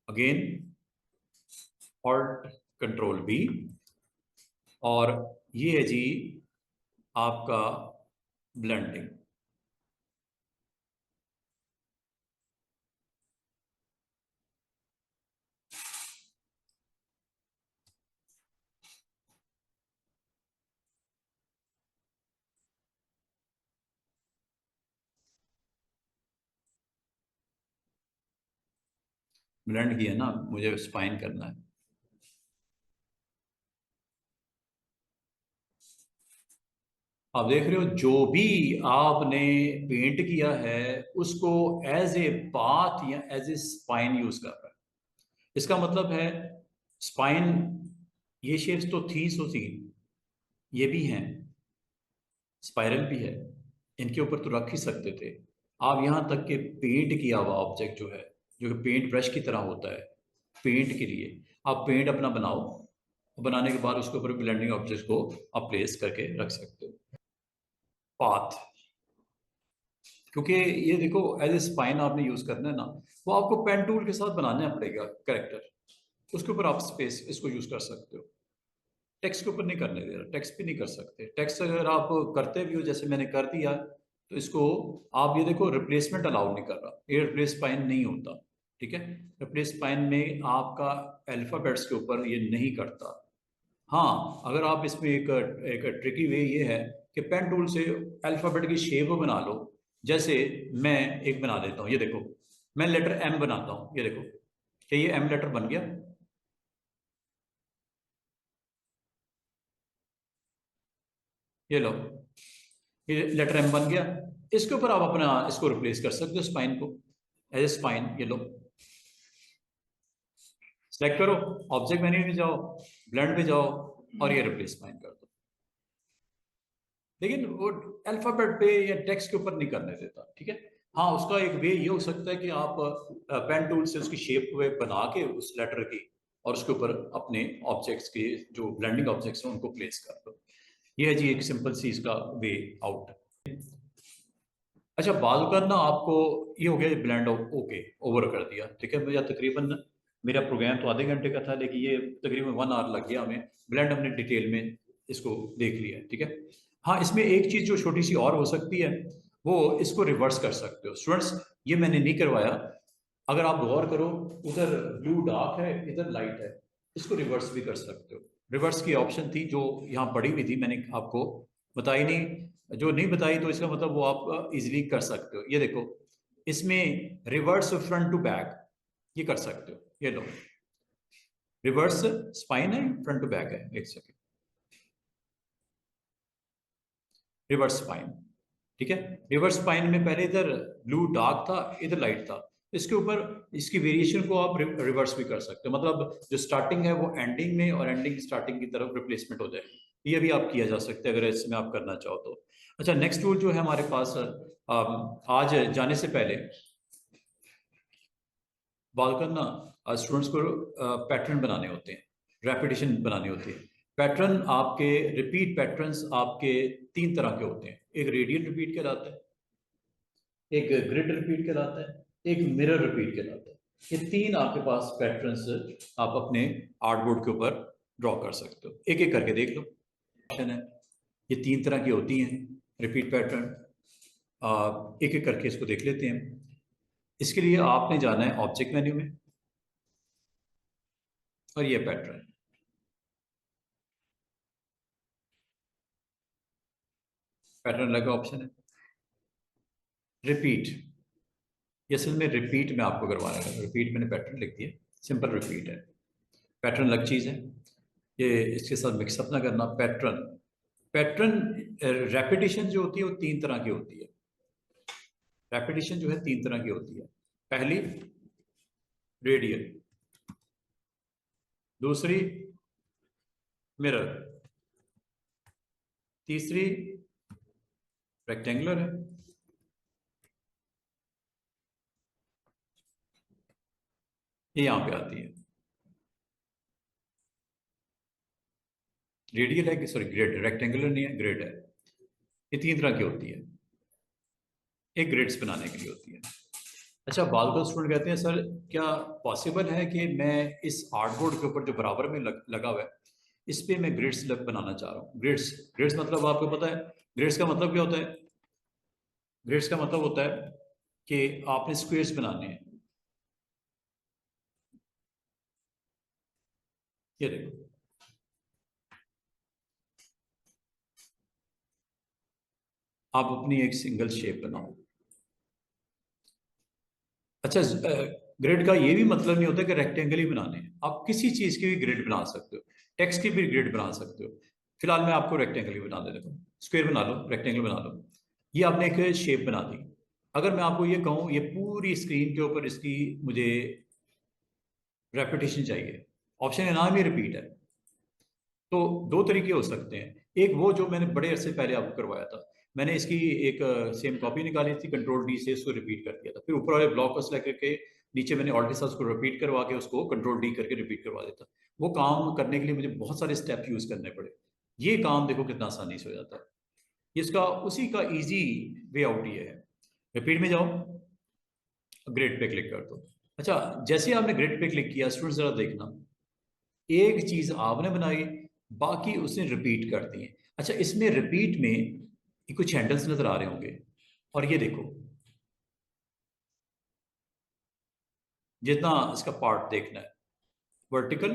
अगेन ऑल्ट कंट्रोल बी, और ये है जी आपका ब्लेंडिंग। ब्लेंड किया ना, मुझे स्पाइन करना है। आप देख रहे हो जो भी आपने पेंट किया है उसको एज ए पाथ या एज ए स्पाइन यूज कर रहा है। इसका मतलब है स्पाइन, ये शेप्स तो थी सो थी, ये भी हैं, स्पाइरल भी है, इनके ऊपर तो रख ही सकते थे। आप यहाँ तक के पेंट किया हुआ ऑब्जेक्ट जो है, जो कि पेंट ब्रश की तरह होता है पेंट के लिए, आप पेंट अपना बनाओ, बनाने के बाद उसके ऊपर ब्लेंडिंग ऑब्जेक्ट को आप प्लेस करके रख सकते हो। पाथ, क्योंकि ये देखो एज ए स्पाइन आपने यूज करना है ना, वो आपको पेन टूल के साथ बनाना पड़ेगा करेक्टर, उसके ऊपर आप स्पेस इसको यूज कर सकते हो। टेक्स्ट के ऊपर नहीं करने दे रहा, टेक्स्ट भी नहीं कर सकते। टेक्स्ट अगर आप करते भी हो जैसे मैंने कर दिया, तो इसको आप ये देखो रिप्लेसमेंट अलाउड नहीं कर रहा, ये रिप्लेस स्पाइन नहीं होता। ठीक है, रिप्लेस स्पाइन में आपका अल्फाबेट्स के ऊपर ये नहीं करता। हाँ, अगर आप इसमें एक एक ट्रिकी वे ये है कि पेन टूल से अल्फाबेट की शेप बना लो। जैसे मैं एक बना देता हूँ, ये देखो, मैं लेटर एम बनाता हूँ, ये देखो, क्या ये एम लेटर बन गया? ये लो, ये लेटर एम बन गया। इसके ऊपर आप अपना इसको रिप्लेस कर सकते हो स्पाइन को, एज ए स्पाइन। ये लो, सेलेक्ट करो, ऑब्जेक्ट मेन्यू में जाओ, ब्लेंड पे जाओ, और ये रिप्लेस स्पाइन कर दो। लेकिन वो अल्फाबेट पे या टेक्स्ट के ऊपर नहीं करने देता। ठीक है, हाँ, उसका एक वे ये हो सकता है कि आप पेन टूल से उसकी शेप वे बना के उस लेटर की, और उसके ऊपर अपने ऑब्जेक्ट्स के जो ब्लेंडिंग ऑब्जेक्ट्स हैं उनको प्लेस कर दो। ये है जी एक सिंपल सी इसका वे आउट। अच्छा, बाल का ना आपको ये हो गया ब्लेंड ओके, ओवर कर दिया। ठीक है, मुझे तकरीबन, मेरा प्रोग्राम तो आधे घंटे का था, लेकिन ये तकरीबन 1 आवर लग गया हमें। ब्लेंड हमने डिटेल में इसको देख लिया। ठीक है, हाँ, इसमें एक चीज जो छोटी सी और हो सकती है, वो इसको रिवर्स कर सकते हो स्टूडेंट्स। ये मैंने नहीं करवाया, अगर आप गौर करो, उधर ब्लू डार्क है, इधर लाइट है, इसको रिवर्स भी कर सकते हो। रिवर्स की ऑप्शन थी जो यहाँ पड़ी हुई थी, मैंने आपको बताई नहीं। जो नहीं बताई तो इसका मतलब वो आप इजीली कर सकते हो। ये देखो, इसमें रिवर्स फ्रंट टू बैक ये कर सकते हो। ये लो, रिवर्स स्पाइन है, फ्रंट टू बैक है। एक सेकेंड, रिवर्स स्पाइन। ठीक है, रिवर्स स्पाइन में पहले इधर ब्लू डार्क था, इधर लाइट था, इसके ऊपर इसकी वेरिएशन को आप रिवर्स भी कर सकते हो। मतलब जो स्टार्टिंग है वो एंडिंग में, और एंडिंग स्टार्टिंग की तरफ रिप्लेसमेंट हो जाए। ये भी आप किया जा सकता है अगर इसमें आप करना चाहो तो। अच्छा, नेक्स्ट टूल जो है हमारे पास, आज जाने से पहले बात करना, स्टूडेंट्स को पैटर्न बनाने होते हैं, रेपिटेशन बनानी होती है। पैटर्न आपके, रिपीट पैटर्न्स आपके 3 तरह के होते हैं। एक रेडियल रिपीट कहलाता है, एक ग्रिड रिपीट कहलाता है, एक मिरर रिपीट कहलाता है। ये 3 आपके पास पैटर्न्स आप अपने आर्टबोर्ड के ऊपर ड्रॉ कर सकते हो। एक एक करके देख लो। ऑप्शन है, ये 3 तरह की होती हैं रिपीट पैटर्न। एक एक करके इसको देख लेते हैं। इसके लिए आपने जाना है ऑब्जेक्ट मेन्यू में, और ये पैटर्न, पैटर्न लगा ऑप्शन है। रिपीट, ये असल में रिपीट में आपको करवाना है, रिपीट मैंने पैटर्न लिख दिया, सिंपल रिपीट है। पैटर्न अलग चीज़ है, ये इसके साथ मिक्सअप ना करना। पैटर्न, पैटर्न रेपिटेशन जो होती है वो 3 तरह की होती है। रेपिटेशन जो है 3 तरह की होती है। पहली रेडियल, दूसरी मिरर, तीसरी रेक्टेंगुलर है, ये यहां पे आती है। रेडियल है कि सॉरी ग्रिड, रेक्टेंगुलर नहीं है, ग्रिड है। ये तीन तरह की होती है, एक ग्रिड्स बनाने के लिए होती है। अच्छा, बाल को स्टूडेंट कहते हैं सर क्या पॉसिबल है कि मैं इस आर्टबोर्ड के ऊपर जो बराबर में लगा हुआ है इस पे मैं ग्रिड्स बनाना चाह रहा हूँ। ग्रिड्स, ग्रिड्स मतलब आपको पता है ग्रिड्स का मतलब क्या होता है? ग्रिड्स का मतलब होता है कि आपने स्क्वेयर्स बनाने हैं। ये देखो, आप अपनी एक सिंगल शेप बनाओ। अच्छा, ग्रिड का ये भी मतलब नहीं होता कि रेक्टेंगल ही बनाने हैं, आप किसी चीज की भी ग्रिड बना सकते हो, टेक्स्ट की भी ग्रिड बना सकते हो। फिलहाल मैं आपको रेक्टेंगल ही बना देता हूँ, स्क्वायर बना लो, रेक्टेंगल बना लो। ये आपने एक शेप बना दी। अगर मैं आपको ये कहूँ ये पूरी स्क्रीन के ऊपर इसकी मुझे रेपिटेशन चाहिए, ऑप्शन का नाम ही रिपीट है, तो दो तरीके हो सकते हैं। एक वो जो मैंने बड़े अरसे पहले आपको करवाया था, मैंने इसकी एक सेम कॉपी निकाली थी, कंट्रोल डी से इसको रिपीट कर दिया था, फिर ऊपर वाले ब्लॉक को सेलेक्ट करके नीचे मैंने ऑल्ट के साथ उसको रिपीट करवा के उसको कंट्रोल डी करके रिपीट करवा देता। वो काम करने के लिए मुझे बहुत सारे स्टेप यूज करने पड़े। ये काम देखो कितना आसानी से हो जाता है। इसका उसी का इजी वे आउट ये है। रिपीट में जाओ, ग्रेड पे क्लिक कर दो। अच्छा, जैसे आपने ग्रेड पे क्लिक किया स्टूडेंट जरा देखना, एक चीज आपने बनाई, बाकी उसने रिपीट कर दी है। अच्छा, इसमें रिपीट में ये कुछ हैंडल्स नजर आ रहे होंगे, और ये देखो जितना इसका पार्ट देखना है, वर्टिकल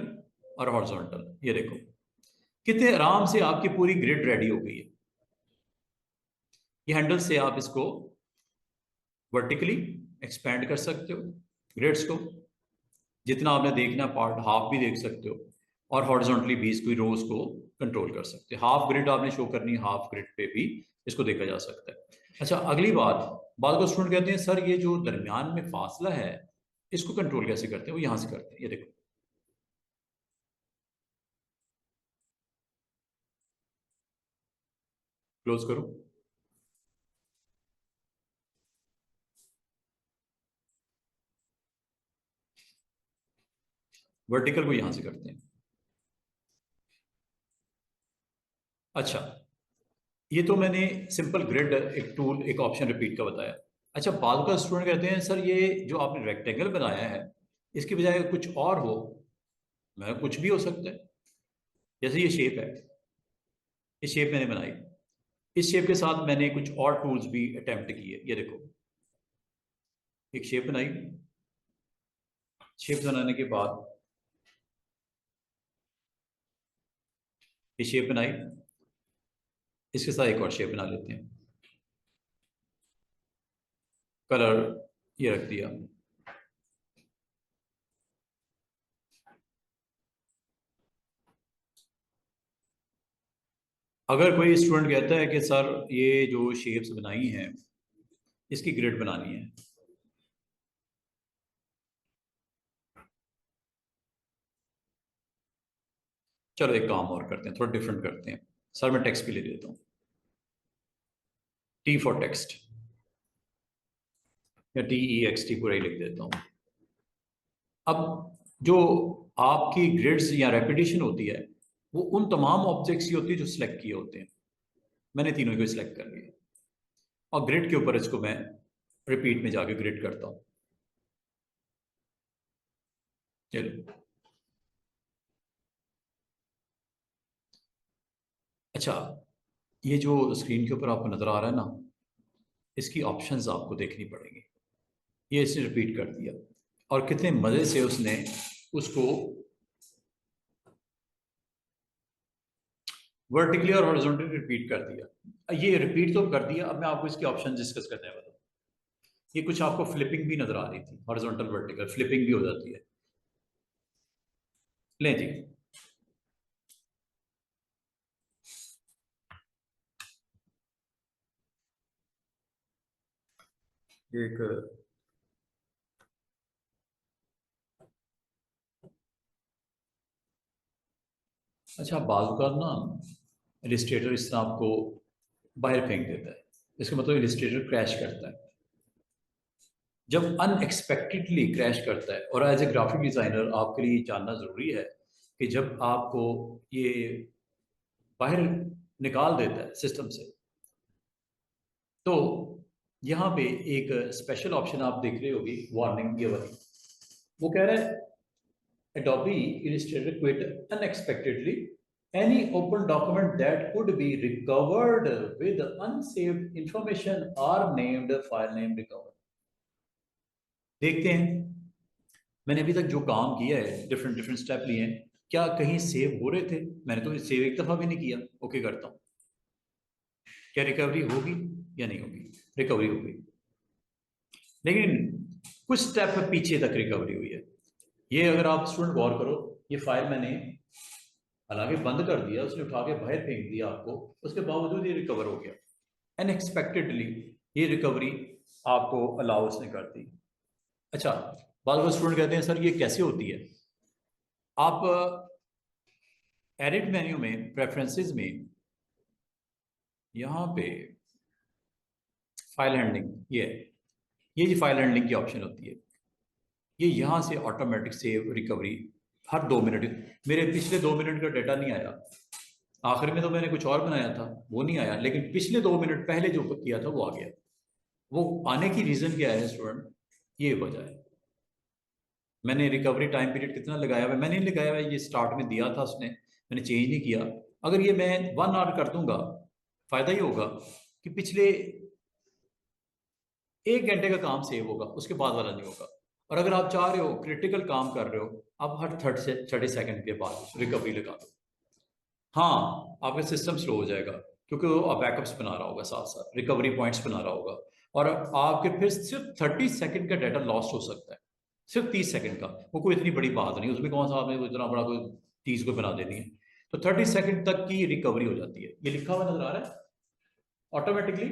और हॉरिजॉन्टल, ये देखो कितने आराम से आपकी पूरी ग्रिड रेडी हो गई है। ये हैंडल से आप इसको वर्टिकली एक्सपेंड कर सकते हो, ग्रिड्स को जितना आपने देखना पार्ट हाफ भी देख सकते हो, और हॉरिजॉन्टली भी इसको रोज को कंट्रोल कर सकते हो। हाफ ग्रिड आपने शो करनी है, हाफ ग्रिड पे भी इसको देखा जा सकता है। अच्छा, अगली बात, बाद को स्टूडेंट कहते हैं सर ये जो दरमियान में फासला है इसको कंट्रोल कैसे करते हैं? वो यहां से करते हैं, ये देखो क्लोज करो, वर्टिकल को यहां से करते हैं। अच्छा, ये तो मैंने सिंपल ग्रिड एक टूल एक ऑप्शन रिपीट का बताया। अच्छा, बाद का स्टूडेंट कहते हैं सर ये जो आपने रेक्टेंगल बनाया है इसके बजाय कुछ और हो, मैं कुछ भी हो सकता है। जैसे ये शेप है, ये शेप मैंने बनाई, इस शेप के साथ मैंने कुछ और टूल्स भी अटेम्प्ट किए। ये देखो, एक शेप बनाई, शेप बनाने के बाद ये शेप बनाई, इसके साथ एक और शेप बना लेते हैं, कलर ये रख दिया। अगर कोई स्टूडेंट कहता है कि सर ये जो शेप्स बनाई हैं इसकी ग्रिड बनानी है, चलो एक काम और करते हैं, थोड़ा डिफरेंट करते हैं। सर मैं टेक्स्ट भी ले लेता हूँ, टी फॉर टेक्स्ट, या TEXT पूरा ही लिख देता हूँ। अब जो आपकी ग्रिड्स या रेपिटेशन होती है वो उन तमाम ऑब्जेक्ट्स की होती है जो सिलेक्ट किए होते हैं। मैंने तीनों को सिलेक्ट कर लिया, और ग्रिड के ऊपर इसको मैं रिपीट में जाके ग्रिड करता हूँ। चलो, अच्छा, ये जो स्क्रीन के ऊपर आपको नजर आ रहा है ना, इसकी ऑप्शंस आपको देखनी पड़ेंगी। ये इसने रिपीट कर दिया, और कितने मजे से उसने उसको वर्टिकली और हॉरिजॉन्टली रिपीट कर दिया। ये रिपीट तो कर दिया, अब मैं आपको इसके ऑप्शन डिस्कस करने वाला हूँ। ये कुछ आपको फ्लिपिंग भी नजर आ रही थी, हॉरिजॉन्टल वर्टिकल फ्लिपिंग भी हो जाती है। ले जी, एक, अच्छा बाजू का ना इलिस्ट्रेटर इस तरह आपको बाहर फेंक देता है, इसका मतलब इलिस्ट्रेटर क्रैश करता है। जब अनएक्सपेक्टेडली क्रैश करता है, और एज ए ग्राफिक डिज़ाइनर आपके लिए जानना ज़रूरी है कि जब आपको ये बाहर निकाल देता है सिस्टम से, तो यहाँ पे एक स्पेशल ऑप्शन आप देख रहे होगी, वार्निंग ये वाली, वो कह रहा है Adobe Illustrator quit unexpectedly. Any open document that could be recovered with unsaved information are named file name recovered. देखते हैं, मैंने अभी तक जो काम किया है, डिफरेंट डिफरेंट स्टेप लिए हैं, क्या कहीं सेव हो रहे थे? मैंने तो सेव एक दफा भी नहीं किया। ओके करता हूँ, क्या रिकवरी होगी या नहीं होगी? रिकवरी होगी, लेकिन कुछ स्टेप पीछे तक रिकवरी हुई है। ये अगर आप स्टूडेंट गौर करो, ये फाइल मैंने हालांकि बंद कर दिया, उसने उठा के बाहर फेंक दिया आपको, उसके बावजूद ये रिकवर हो गया अनएक्सपेक्टेडली। ये रिकवरी आपको अलाउ उसने कर दी। अच्छा, बाद में स्टूडेंट कहते हैं सर ये कैसे होती है? आप एडिट मेन्यू में, प्रेफरेंसेस में, यहाँ पे फाइल हैंडलिंग, ये जी फाइल हैंडलिंग की ऑप्शन होती है। ये यहाँ से ऑटोमेटिक सेव रिकवरी हर 2 मिनट, मेरे पिछले 2 मिनट का डाटा नहीं आया, आखिर में तो मैंने कुछ और बनाया था वो नहीं आया, लेकिन पिछले 2 मिनट पहले जो किया था वो आ गया। वो आने की रीजन क्या है स्टूडेंट? ये वजह है। मैंने रिकवरी टाइम पीरियड कितना लगाया हुआ है? मैंने नहीं लगाया हुआ है, ये स्टार्ट में दिया था उसने, मैंने चेंज नहीं किया। अगर ये मैं 1 आवर कर दूंगा, फायदा ही होगा कि पिछले 1 घंटे का काम सेव होगा, उसके बाद वाला नहीं होगा। और अगर आप चाह रहे हो क्रिटिकल काम कर रहे हो, आप हर 30 सेकंड के बाद रिकवरी लगा दो। हाँ, आपका सिस्टम स्लो हो जाएगा क्योंकि वो बैकअप्स बना रहा होगा, साथ साथ रिकवरी पॉइंट्स बना रहा होगा, और आपके फिर सिर्फ 30 सेकंड का डाटा लॉस्ट हो सकता है, सिर्फ 30 सेकंड का। वो कोई इतनी बड़ी बात नहीं, उसमें कौन सा आपने इतना बड़ा कोई चीज को बना देनी है। तो 30 सेकंड तक की रिकवरी हो जाती है। ये लिखा हुआ नजर आ रहा है, automatically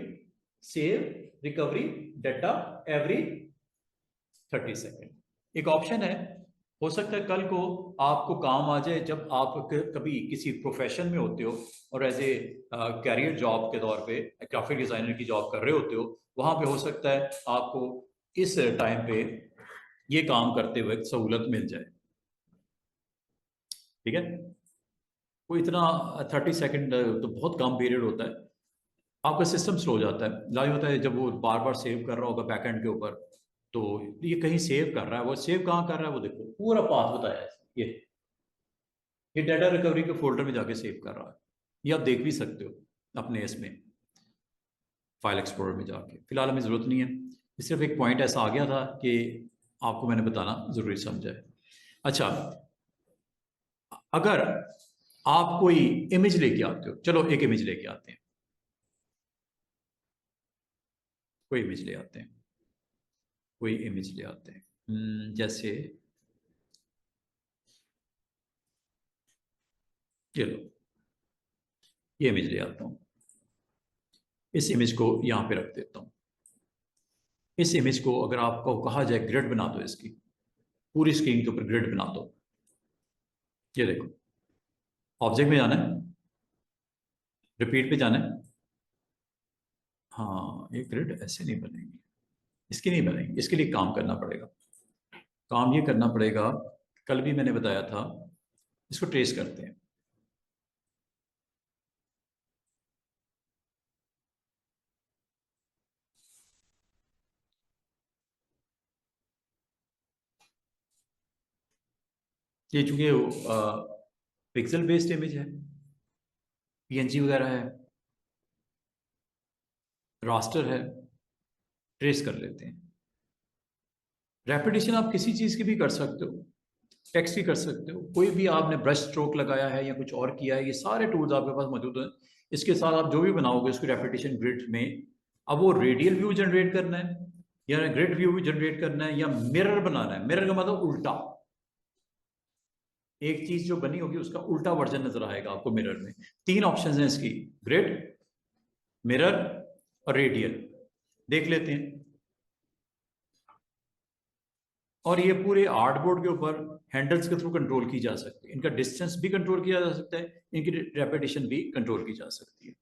save recovery data every 30 second. एक ऑप्शन है, हो सकता है कल को आपको काम आ जाए, जब आप कभी किसी प्रोफेशन में होते हो और एज ए कैरियर जॉब के तौर पे ग्राफिक डिजाइनर की जॉब कर रहे होते हो, वहां पे हो सकता है आपको इस टाइम पे ये काम करते हुए सहूलत मिल जाए। ठीक है, कोई इतना 30 सेकंड तो बहुत कम पीरियड होता है। आपका सिस्टम स्लो हो जाता है, लाइव होता है जब वो बार बार सेव कर रहा होगा बैकएंड के ऊपर, तो ये कहीं सेव कर रहा है, वो सेव कहाँ कर रहा है, वो देखो पूरा पाथ बताया है। ये डाटा रिकवरी के फोल्डर में जाके सेव कर रहा है। ये आप देख भी सकते हो अपने इसमें फाइल एक्सप्लोरर में जाके। फिलहाल हमें ज़रूरत नहीं है, सिर्फ एक पॉइंट ऐसा आ गया था कि आपको मैंने बताना ज़रूरी समझा है। अच्छा, अगर आप कोई इमेज लेके आते हो, चलो एक इमेज लेके आते हैं, कोई इमेज ले आते हैं, कोई इमेज ले आते हैं, जैसे चलो ये इमेज ले आता हूं, इस इमेज को यहां पे रख देता हूं। इस इमेज को अगर आपको कहा जाए ग्रिड बना दो, इसकी पूरी स्क्रीन के ऊपर ग्रिड बना दो, ये देखो, ऑब्जेक्ट में जाना है, रिपीट पे जाना है। हाँ, ये ग्रिड ऐसे नहीं बनेगी, इसकी नहीं बनेगी, इसके लिए काम करना पड़ेगा। काम ये करना पड़ेगा, कल भी मैंने बताया था, इसको ट्रेस करते हैं। ये चूंकि पिक्सल बेस्ड इमेज है, पीएनजी वगैरह है, रास्टर है, ट्रेस कर लेते हैं। रेपिटेशन आप किसी चीज की भी कर सकते हो, टेक्स्ट की कर सकते हो, कोई भी आपने ब्रश स्ट्रोक लगाया है या कुछ और किया है, ये सारे टूल्स आपके पास मौजूद हैं। इसके साथ आप जो भी बनाओगे उसकी रेपिटेशन ग्रिड में, अब वो रेडियल व्यू जनरेट करना है या ग्रिड व्यू जनरेट करना है या मिरर बनाना है। मिरर का मतलब उल्टा, एक चीज जो बनी होगी उसका उल्टा वर्जन नजर आएगा आपको मिरर में। 3 ऑप्शन है इसकी, ग्रिड, मिरर और रेडियल। देख लेते हैं। और ये पूरे आर्टबोर्ड के ऊपर हैंडल्स के थ्रू कंट्रोल की जा सकती है। इनका डिस्टेंस भी कंट्रोल किया जा सकता है, इनकी रेपिटेशन भी कंट्रोल की जा सकती है।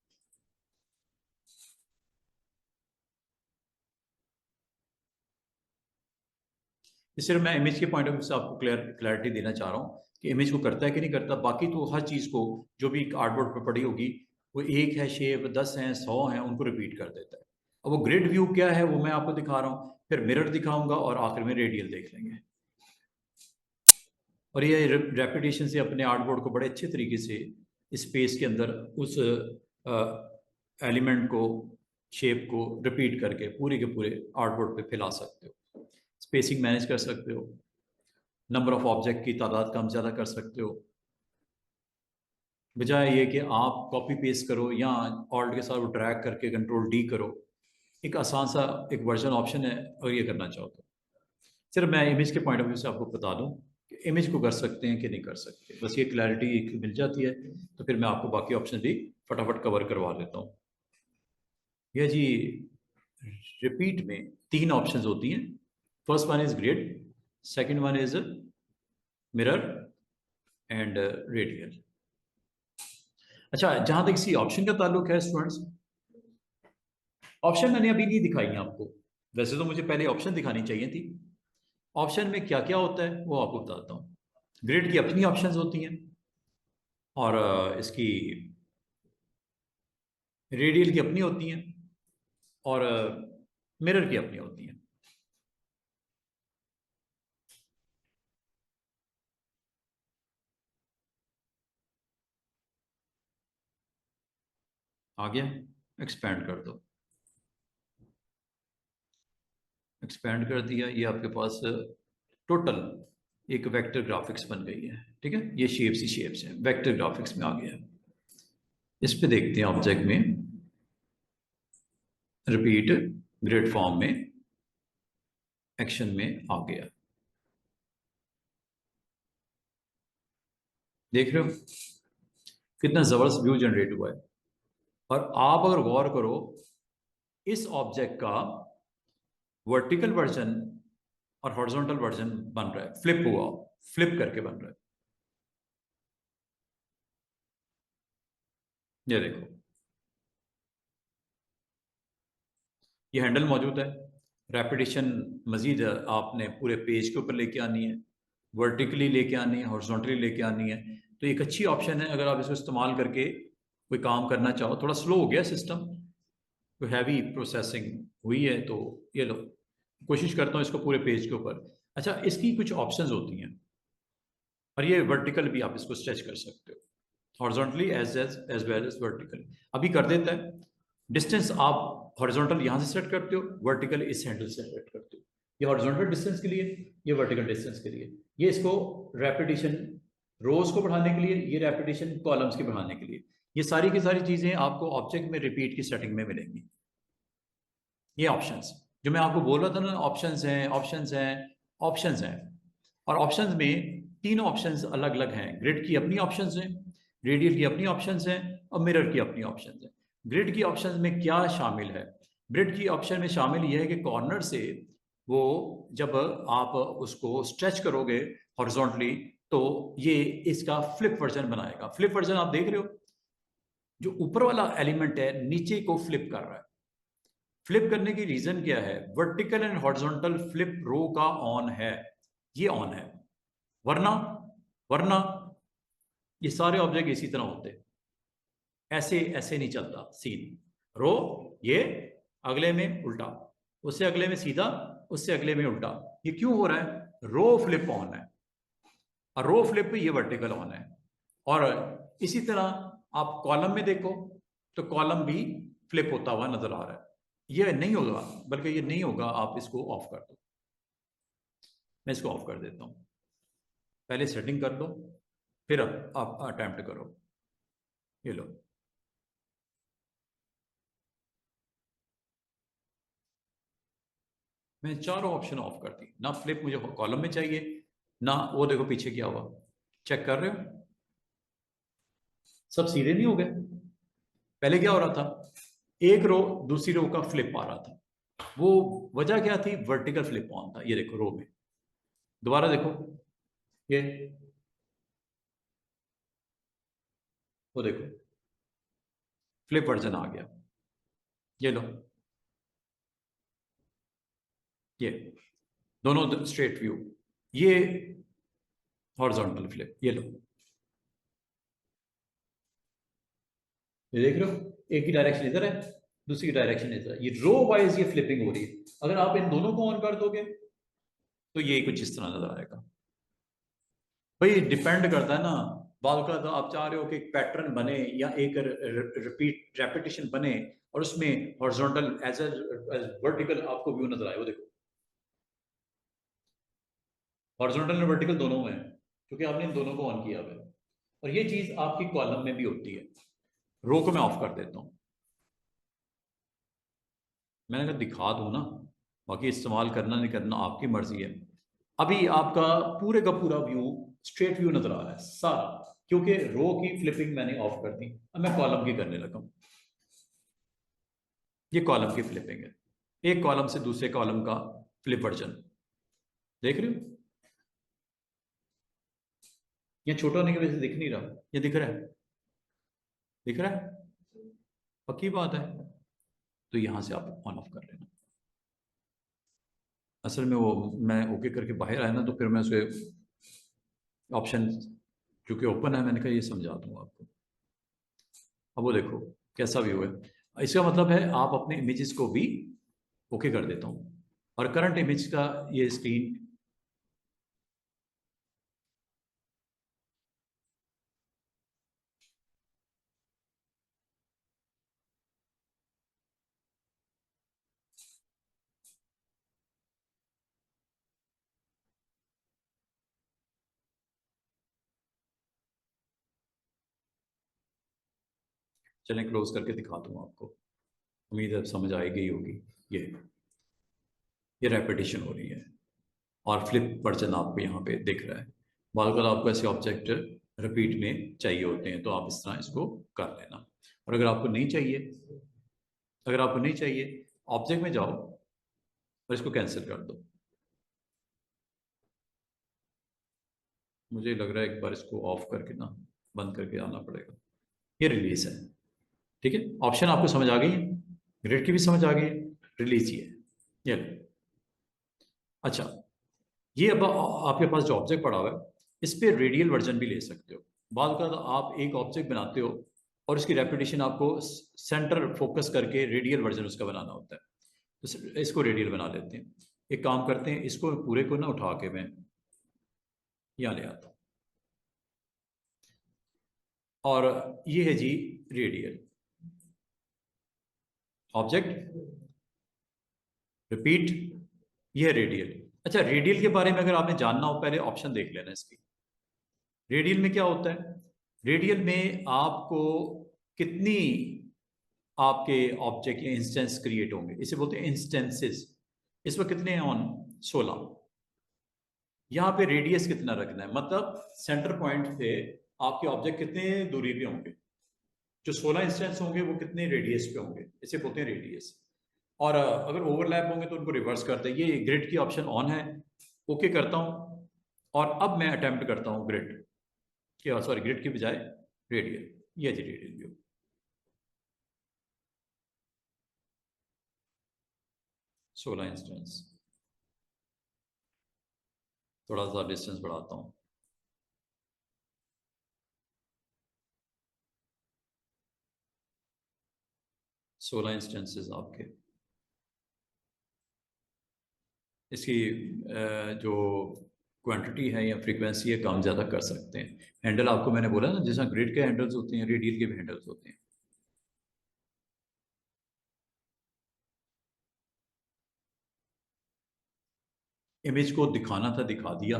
इस सिर्फ मैं इमेज के पॉइंट ऑफ व्यू से आपको क्लैरिटी देना चाह रहा हूँ कि इमेज को करता है कि नहीं करता। बाकी तो हर चीज़ को जो भी आर्टबोर्ड पर पड़ी होगी, वो एक है शेप, 10 हैं, 100 हैं, उनको रिपीट कर देता है। अब वो ग्रिड व्यू क्या है वो मैं आपको दिखा रहा हूँ, फिर मिरर दिखाऊंगा और आखिर में रेडियल देख लेंगे। और ये रेपिटेशन से अपने आर्टबोर्ड को बड़े अच्छे तरीके से स्पेस के अंदर उस एलिमेंट को, शेप को रिपीट करके पूरे के पूरे आर्टबोर्ड पे फैला सकते हो। स्पेसिंग मैनेज कर सकते हो, नंबर ऑफ ऑब्जेक्ट की तादाद कम ज़्यादा कर सकते हो। बजाय ये कि आप कॉपी पेस्ट करो या ऑल्ट के साथ वो ड्रैग करके कंट्रोल डी करो, एक आसान सा एक वर्जन ऑप्शन है और ये करना चाहो तो। सिर्फ मैं इमेज के पॉइंट ऑफ व्यू से आपको बता दूं कि इमेज को कर सकते हैं कि नहीं कर सकते, बस ये क्लैरिटी एक मिल जाती है, तो फिर मैं आपको बाकी ऑप्शन भी फटाफट कवर करवा देता हूँ। यह जी, रिपीट में 3 ऑप्शंस होती हैं। First one is grid, second one is mirror and radial. अच्छा, जहां तक इसी ऑप्शन का ताल्लुक है स्टूडेंट्स, ऑप्शन मैंने अभी नहीं दिखाई है आपको, वैसे तो मुझे पहले ऑप्शन दिखानी चाहिए थी। ऑप्शन में क्या क्या होता है वो आपको बताता हूँ। ग्रिड की अपनी ऑप्शंस होती हैं और इसकी रेडियल की अपनी होती हैं और मिरर की अपनी होती हैं। आ गया? एक्सपैंड कर दो। एक्सपैंड कर दिया, ये आपके पास टोटल एक वेक्टर ग्राफिक्स बन गई है। ठीक है, ये शेप्स ही शेप्स हैं, वेक्टर ग्राफिक्स में आ गया। इस पे देखते हैं ऑब्जेक्ट में, रिपीट ग्रिड फॉर्म में एक्शन में आ गया। देख रहे हो कितना जबरदस्त व्यू जनरेट हुआ है। और आप अगर गौर करो, इस ऑब्जेक्ट का वर्टिकल वर्जन और हॉरिजॉन्टल वर्जन बन रहा है, फ्लिप हुआ, फ्लिप करके बन रहा है। ये देखो, ये हैंडल मौजूद है। रेपिटेशन मजीद आपने पूरे पेज के ऊपर लेके आनी है, वर्टिकली लेके आनी है, हॉरिजॉन्टली लेके आनी है। तो एक अच्छी ऑप्शन है अगर आप इसको इस्तेमाल करके कोई काम करना चाहो। थोड़ा स्लो हो गया सिस्टम, तो हैवी प्रोसेसिंग हुई है, तो ये लो, कोशिश करता हूँ इसको पूरे पेज के ऊपर। अच्छा, इसकी कुछ ऑप्शंस होती हैं और ये वर्टिकल भी आप इसको स्ट्रेच कर सकते हो, horizontally as well as vertical. अभी कर देता है। डिस्टेंस आप हॉरिजॉन्टल यहाँ से सेट करते हो, वर्टिकल इस हैंडल से सेट करते हो। ये हॉरिजॉन्टल डिस्टेंस के लिए, ये वर्टिकल डिस्टेंस के लिए। ये इसको रेपिटेशन रोज को बढ़ाने के लिए, ये रेपिटेशन कॉलम्स के बढ़ाने के लिए। ये सारी की सारी चीजें आपको ऑब्जेक्ट में रिपीट की सेटिंग में मिलेंगी। ये ऑप्शंस जो मैं आपको बोल रहा था ना, ऑप्शंस हैं, ऑप्शंस हैं, ऑप्शंस हैं। और ऑप्शंस में 3 ऑप्शंस अलग अलग हैं। ग्रिड की अपनी ऑप्शंस हैं, रेडियल की अपनी ऑप्शंस हैं और मिरर की अपनी ऑप्शंस हैं। ग्रिड की ऑप्शंस में क्या शामिल है? ग्रिड की ऑप्शन में शामिल यह है कि कॉर्नर से वो जब आप उसको स्ट्रेच करोगे हॉरिजॉन्टली, तो ये इसका फ्लिप वर्जन बनाएगा। फ्लिप वर्जन आप देख रहे हो, जो ऊपर वाला एलिमेंट है नीचे को फ्लिप कर रहा है। फ्लिप करने की रीजन क्या है? वर्टिकल एंड हॉरिजॉन्टल फ्लिप रो का ऑन है, ये ऑन है। वरना वरना ये सारे ऑब्जेक्ट इसी तरह होते, ऐसे ऐसे नहीं चलता सीन। रो ये अगले में उल्टा, उससे अगले में सीधा, उससे अगले में उल्टा। ये क्यों हो रहा है? रो फ्लिप ऑन है और रो फ्लिप पे ये वर्टिकल ऑन है। और इसी तरह आप कॉलम में देखो तो कॉलम भी फ्लिप होता हुआ नजर आ रहा है। ये नहीं होगा, बल्कि ये नहीं होगा, आप इसको ऑफ कर दो। मैं इसको ऑफ कर देता हूं। पहले सेटिंग कर लो, फिर आप अटेम्प्ट करो। ये लो, मैं चारों ऑप्शन ऑफ कर दी ना। फ्लिप मुझे कॉलम में चाहिए ना, वो देखो पीछे क्या हुआ, चेक कर रहे हो? सब सीधे नहीं हो गए। पहले क्या हो रहा था, एक रो दूसरी रो का फ्लिप आ रहा था। वो वजह क्या थी? वर्टिकल फ्लिप ऑन था। ये देखो रो में दोबारा देखो, ये वो देखो, फ्लिप वर्जन आ गया। ये लो, ये दोनों स्ट्रेट व्यू, ये हॉरिजॉन्टल फ्लिप, ये लो, ये देख रहे हो, एक ही डायरेक्शन इधर है, दूसरी डायरेक्शन इधर है, ये रो वाइज ये फ्लिपिंग हो रही है। अगर आप इन दोनों को ऑन कर दोगे तो ये कुछ इस तरह नजर आएगा। भाई डिपेंड करता है ना, बाल का तो आप चाह रहे हो कि एक पैटर्न बने या एक रिपीट रेपिटेशन बने और उसमें हॉरिजॉन्टल एज वर्टिकल आपको व्यू नजर आए। वो देखो, हॉरिजॉन्टल और वर्टिकल दोनों में है, क्योंकि आपने इन दोनों को ऑन किया हुआ है। और ये चीज आपकी कॉलम में भी होती है। रो को मैं ऑफ कर देता हूं, मैंने कहा दिखा दूं ना, बाकी इस्तेमाल करना नहीं करना आपकी मर्जी है। अभी आपका पूरे का पूरा व्यू स्ट्रेट व्यू नजर आ रहा है सारा, क्योंकि रो की फ्लिपिंग मैंने ऑफ कर दी। अब मैं कॉलम की करने लगा हूं। ये कॉलम की फ्लिपिंग है, एक कॉलम से दूसरे कॉलम का फ्लिप वर्जन, देख रहे हो? ये छोटा होने की वजह से दिख नहीं रहा, ये दिख रहा है, दिख रहा है, पक्की बात है। तो यहां से आप ऑन ऑफ कर लेना। असल में वो मैं ओके करके बाहर आया ना, तो फिर मैं उसे ऑप्शन क्योंकि ओपन है, मैंने कहा ये समझा दूंगा आपको। अब वो देखो कैसा व्यू है। इसका मतलब है आप अपने इमेजेस को भी ओके कर देता हूं, और करंट इमेज का ये स्क्रीन, चलें क्लोज करके दिखा दूंगा आपको, उम्मीद है समझ आएगी ही होगी। ये ये रेपिटेशन हो रही है और फ्लिप वर्जन आपको यहाँ पे दिख रहा है। बार बार आपको ऐसे ऑब्जेक्ट रिपीट में चाहिए होते हैं, तो आप इस तरह इसको कर लेना। और अगर आपको नहीं चाहिए, अगर आपको नहीं चाहिए, ऑब्जेक्ट में जाओ और इसको कैंसिल कर दो। मुझे लग रहा है एक बार इसको ऑफ करके ना बंद करके आना पड़ेगा। ये रिलीज है, ठीक है। ऑप्शन आपको समझ आ गई है, ग्रिड की भी समझ आ गई है, रिलीज ही है, ये लो। अच्छा, ये अब आपके पास जो ऑब्जेक्ट पड़ा हुआ है, इस पे रेडियल वर्जन भी ले सकते हो। बाद का आप एक ऑब्जेक्ट बनाते हो और इसकी रेपिटेशन आपको सेंटर फोकस करके रेडियल वर्जन उसका बनाना होता है, तो इसको रेडियल बना लेते हैं। एक काम करते हैं, इसको पूरे को ना उठा के मैं यहाँ ले आता हूँ, और ये है जी रेडियल ऑब्जेक्ट, रिपीट, ये है रेडियल। अच्छा, रेडियल के बारे में अगर आपने जानना हो, पहले ऑप्शन देख लेना इसकी। रेडियल में क्या होता है? रेडियल में आपको कितनी आपके ऑब्जेक्ट या इंस्टेंस क्रिएट होंगे, इसे बोलते हैं इंस्टेंसेस। इसमें कितने हैं ऑन? 16। यहाँ पे रेडियस कितना रखना है, मतलब सेंटर पॉइंट से आपके ऑब्जेक्ट कितने दूरी पे होंगे। जो 16 इंस्टेंस होंगे वो कितने रेडियस पे होंगे, इसे बोलते हैं रेडियस। और अगर ओवरलैप होंगे तो उनको रिवर्स करते हैं। ये ग्रिड की ऑप्शन ऑन है, ओके करता हूँ। और अब मैं अटेम्प्ट करता हूँ ग्रिड की, सॉरी ग्रिड की बजाय रेडियल। ये जी रेडियल व्यू, 16 इंस्टेंस। थोड़ा सा डिस्टेंस बढ़ाता हूँ। 16 इंस्टेंसेस आपके। इसकी जो क्वांटिटी है या फ्रीक्वेंसी है, कम ज़्यादा कर सकते हैं। हैंडल आपको मैंने बोला ना, जैसा ग्रिड के हैंडल्स होते हैं, रेडियल के भी हैंडल्स होते हैं। इमेज को दिखाना था, दिखा दिया।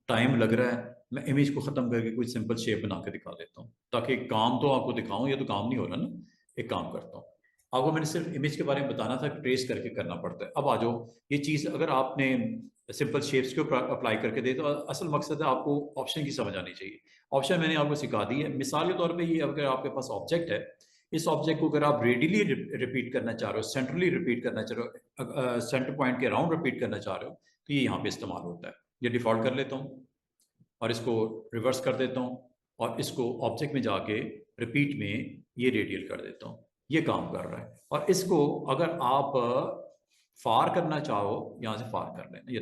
टाइम लग रहा है, मैं इमेज को ख़त्म करके कोई सिंपल शेप बना के दिखा देता हूँ, ताकि काम तो आपको दिखाऊं, ये तो काम नहीं हो रहा ना। एक काम करता हूँ, आपको मैंने सिर्फ इमेज के बारे में बताना था, ट्रेस करके करना पड़ता है। अब आ जाओ, ये चीज़ अगर आपने सिंपल शेप्स के ऊपर अप्लाई करके दे, तो असल मकसद है आपको ऑप्शन की समझ आनी चाहिए। ऑप्शन मैंने आपको सिखा दी है। मिसाल के तौर पे, ये अगर आपके पास ऑब्जेक्ट है, इस ऑब्जेक्ट को अगर आप रेडियली रिपीट करना चाह रहे हो, सेंट्रली रिपीट करना चाह रहे हो, सेंटर पॉइंट के अराउंड रिपीट करना चाह रहे हो, तो ये यहाँ पे इस्तेमाल होता है। ये डिफ़ॉल्ट कर लेता हूँ और इसको रिवर्स कर देता हूँ और इसको ऑब्जेक्ट में जाके रिपीट में ये रेडियल कर देता हूँ। ये काम कर रहा है। और इसको अगर आप फार करना चाहो, यहाँ से फार कर लेना। ये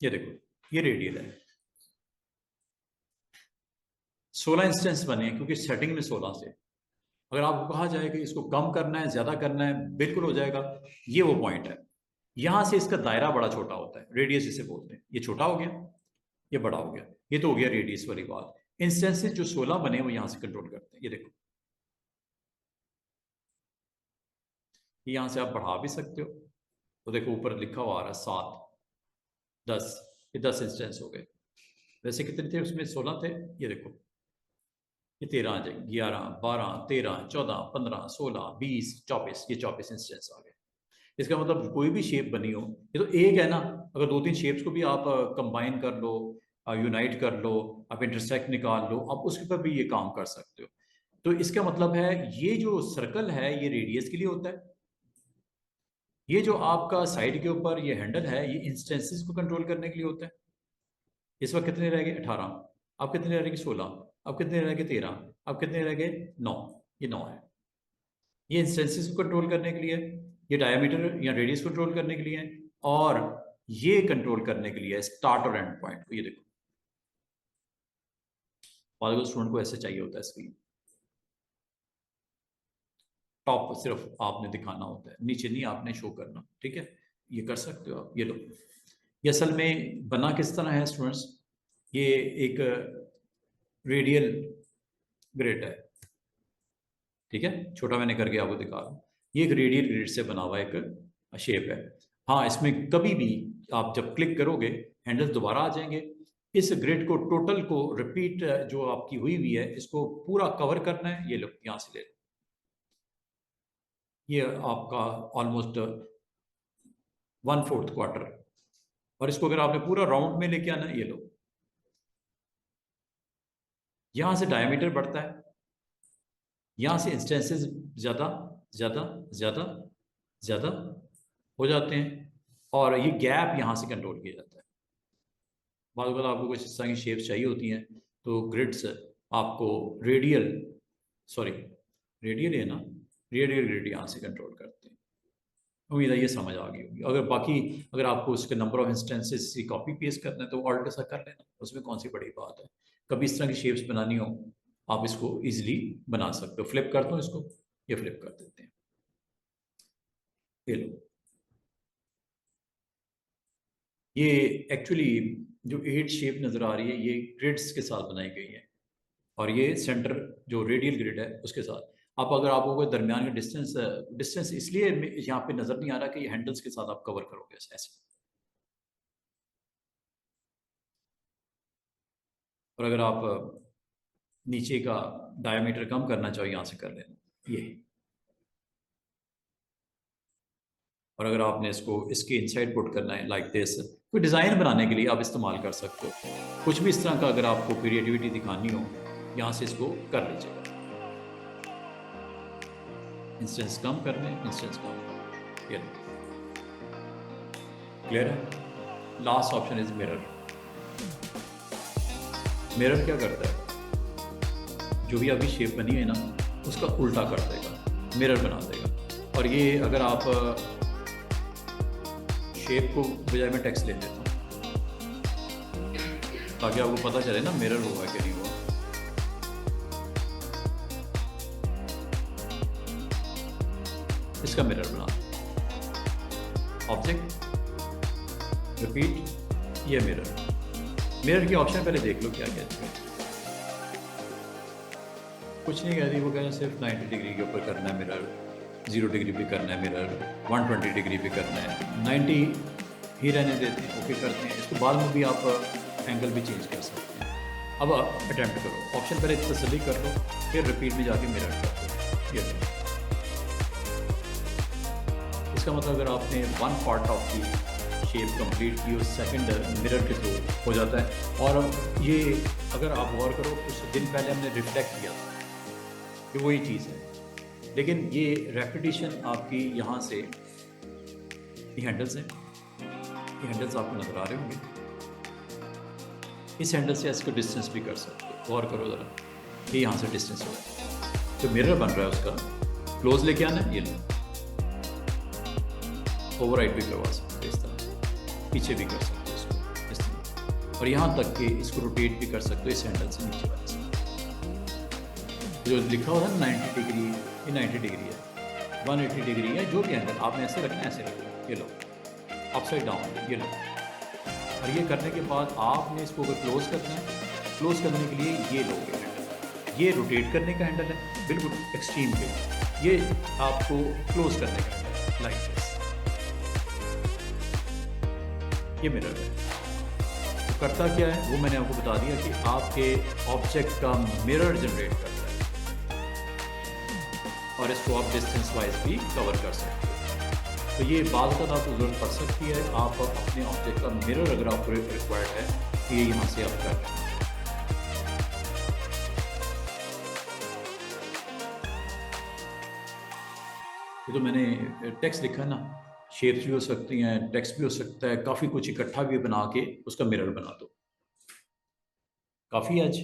देखो ये रेडियल है। 16 इंस्टेंस बने हैं क्योंकि सेटिंग में 16 से। अगर आपको कहा जाए कि इसको कम करना है, ज्यादा करना है, बिल्कुल हो जाएगा। ये वो पॉइंट है। यहां से इसका दायरा बड़ा छोटा होता है, रेडियस जिसे बोलते हैं। ये छोटा हो गया, ये बड़ा हो गया। ये तो हो गया रेडियस वाली बात। इंस्टेंसेस जो 16 बने वो यहां से कंट्रोल करते हैं। ये देखो, यहां से आप बढ़ा भी सकते हो। तो देखो ऊपर लिखा हुआ आ रहा है 7, 10। ये 10 इंस्टेंस हो गए। वैसे कितने थे उसमें? 16 थे। ये देखो ये 13 आ जाएंगे, 11, 12, 13, 14, 15, 16, 20, 24। ये 24 इंस्टेंस आ गए। इसका मतलब कोई भी शेप बनी हो, ये तो एक है ना। अगर दो तीन शेप्स को भी आप कंबाइन कर लो, यूनाइट कर लो, आप इंटरसेक्ट निकाल लो, आप उसके ऊपर भी ये काम कर सकते हो। तो इसका मतलब है ये जो सर्कल है ये रेडियस के लिए होता है। ये जो आपका साइड के ऊपर ये हैंडल है ये इंस्टेंसेस को कंट्रोल करने के लिए होता है। इस वक्त कितने रह गए? 18। अब कितने रह गए? 16। अब कितने रह गए? 13। अब कितने रह गए? 9। ये 9 है। ये इंस्टेंसेस को कंट्रोल करने के लिए, ये डायमीटर या रेडियस कंट्रोल करने के लिए, और ये कंट्रोल करने के लिए स्टार्ट और एंड पॉइंट को। ये देखो, बाद स्टूडेंट को ऐसे चाहिए होता है स्क्रीन। टॉप सिर्फ आपने दिखाना होता है, नीचे नहीं आपने शो करना। ठीक है, ये कर सकते हो आप। ये लो, ये असल में बना किस तरह है स्टूडेंट्स? ये एक रेडियल ग्रिड है। ठीक है, छोटा मैंने करके आपको दिखा रहा हूँ। ये एक रेडियल ग्रिड से बना हुआ एक शेप है। हाँ, इसमें कभी भी आप जब क्लिक करोगे हैंडल्स दोबारा आ जाएंगे। इस ग्रिड को टोटल को रिपीट जो आपकी हुई हुई है इसको पूरा कवर करना है। ये लो, यहाँ से ले लो। ये आपका ऑलमोस्ट 1/4 क्वार्टर। और इसको अगर आपने पूरा राउंड में लेके आना है, ये लो, यहाँ से डायमीटर बढ़ता है, यहाँ से इंस्टेंसेस ज़्यादा ज़्यादा ज़्यादा ज़्यादा हो जाते हैं, और ये गैप यहाँ से कंट्रोल किया जाता है। बाद बार आपको कुछ इस तरह की शेप्स चाहिए होती हैं तो ग्रिड्स आपको रेडियल, सॉरी रेडियल है ना, रेडियल ग्रिड यहाँ से कंट्रोल करते हैं। उम्मीद है ये समझ आ गई होगी। अगर बाकी अगर आपको उसके नंबर ऑफ इंस्टेंसेस की कॉपी पेस्ट करना है तो ऑल्ट सा कर लेना, उसमें कौन सी बड़ी बात है। कभी इस तरह की शेप्स बनानी हो आप इसको इजीली बना सकते हो। फ्लिप करता हूँ इसको, ये फ्लिप कर देते हैं। ये लो, ये एक्चुअली जो 8 शेप नज़र आ रही है ये ग्रिड्स के साथ बनाई गई है, और ये सेंटर जो रेडियल ग्रिड है उसके साथ। आप अगर आपको कोई दरमियान का डिस्टेंस डिस्टेंस इसलिए यहाँ पे नज़र नहीं आ रहा कि ये हैंडल्स के साथ आप कवर करोगे ऐसे। और अगर आप नीचे का डायमीटर कम करना चाहो यहाँ से कर लेना ये। और अगर आपने इसको इसके इनसाइड पुट करना है लाइक दिस, कोई डिज़ाइन बनाने के लिए आप इस्तेमाल कर सकते हो। कुछ भी इस तरह का अगर आपको क्रिएटिविटी दिखानी हो यहाँ से इसको कर लीजिए। इंस्टेंस कम करने, इंस्टेंस कम करने। ये क्लियर है? Last option is mirror. Mirror क्या करता है? जो भी अभी शेप बनी है ना उसका उल्टा कर देगा, मिरर बना देगा। और ये अगर आप शेप को बजाय में टेक्स्ट ले लेता हूँ ताकि आपको पता चले ना मिरर हुआ कि नहीं हुआ। इसका मिरर बना, ऑब्जेक्ट, रिपीट, ये मिरर। मिरर की ऑप्शन पहले देख लो क्या कहते हैं। कुछ नहीं कहती, वो कहना सिर्फ 90 डिग्री के ऊपर करना है मिरर, 0 डिग्री पे करना है मिरर, 120 डिग्री पे करना है, 90 ही रहने देते हैं, ओके करते हैं। इसको बाद में भी आप एंगल भी चेंज कर सकते हैं। अब अटैम्प्ट करो, ऑप्शन पहले तसल्ली कर लो, फिर रिपीट में जाके मिरर कर दो। ये देखो, इसका मतलब अगर आपने 1 पार्ट ऑफ की शेप कंप्लीट की और सेकंड मिरर के थ्रू हो जाता है। और ये अगर आप गौर करो कुछ दिन पहले हमने रिफ्लेक्ट किया था, ये वही चीज़ है, लेकिन ये रेपिटेशन आपकी यहाँ से ये हैंडल्स हैं, ये हैंडल्स आपको नज़र आ रहे होंगे। इस हैंडल से इसको डिस्टेंस भी कर सकते हो, गौर करो ज़रा, ये यहाँ से डिस्टेंस हो। जो मिरर बन रहा है उसका क्लोज लेके आना है, ये लो, ओवरराइड भी करवा सकते हो इस तरह, पीछे भी कर सकते हो इसको इस तरह, और यहाँ तक कि इसको रोटेट भी कर सकते हो इस हैंडल से नीचे वाले से। जो लिखा होता है 90 डिग्री, ये 90 डिग्री है, 180 डिग्री है, जो भी हैंडल आपने ऐसे रखना है ऐसे रखना है। ये लो, अपसाइड डाउन, ये लो। और ये करने के बाद आपने इसको अगर क्लोज करना है, क्लोज करने के लिए ये लोगे हैंडल, ये रोटेट करने का हैंडल है बिल्कुल एक्सट्रीम पे, ये आपको क्लोज करने का हैंडल है लाइक दिस। ये मिरर है, तो करता क्या है वो मैंने आपको बता दिया कि आपके ऑब्जेक्ट का मिरर जनरेट करता है, और इसको आप डिस्टेंस वाइज भी कवर कर सकते हो। तो ये बाद तक आपको ज़रूरत पड़ सकती है, आप अपने ऑब्जेक्ट का मिरर अगर आपको रिक्वायर्ड है तो ये यहाँ से आप कर रहे हैं। ये तो मैंने टेक्स्ट लिखा है ना, शेप्स भी हो सकती हैं, टेक्स्ट भी हो सकता है, काफ़ी कुछ इकट्ठा भी बना के उसका मिरर बना दो। काफ़ी आज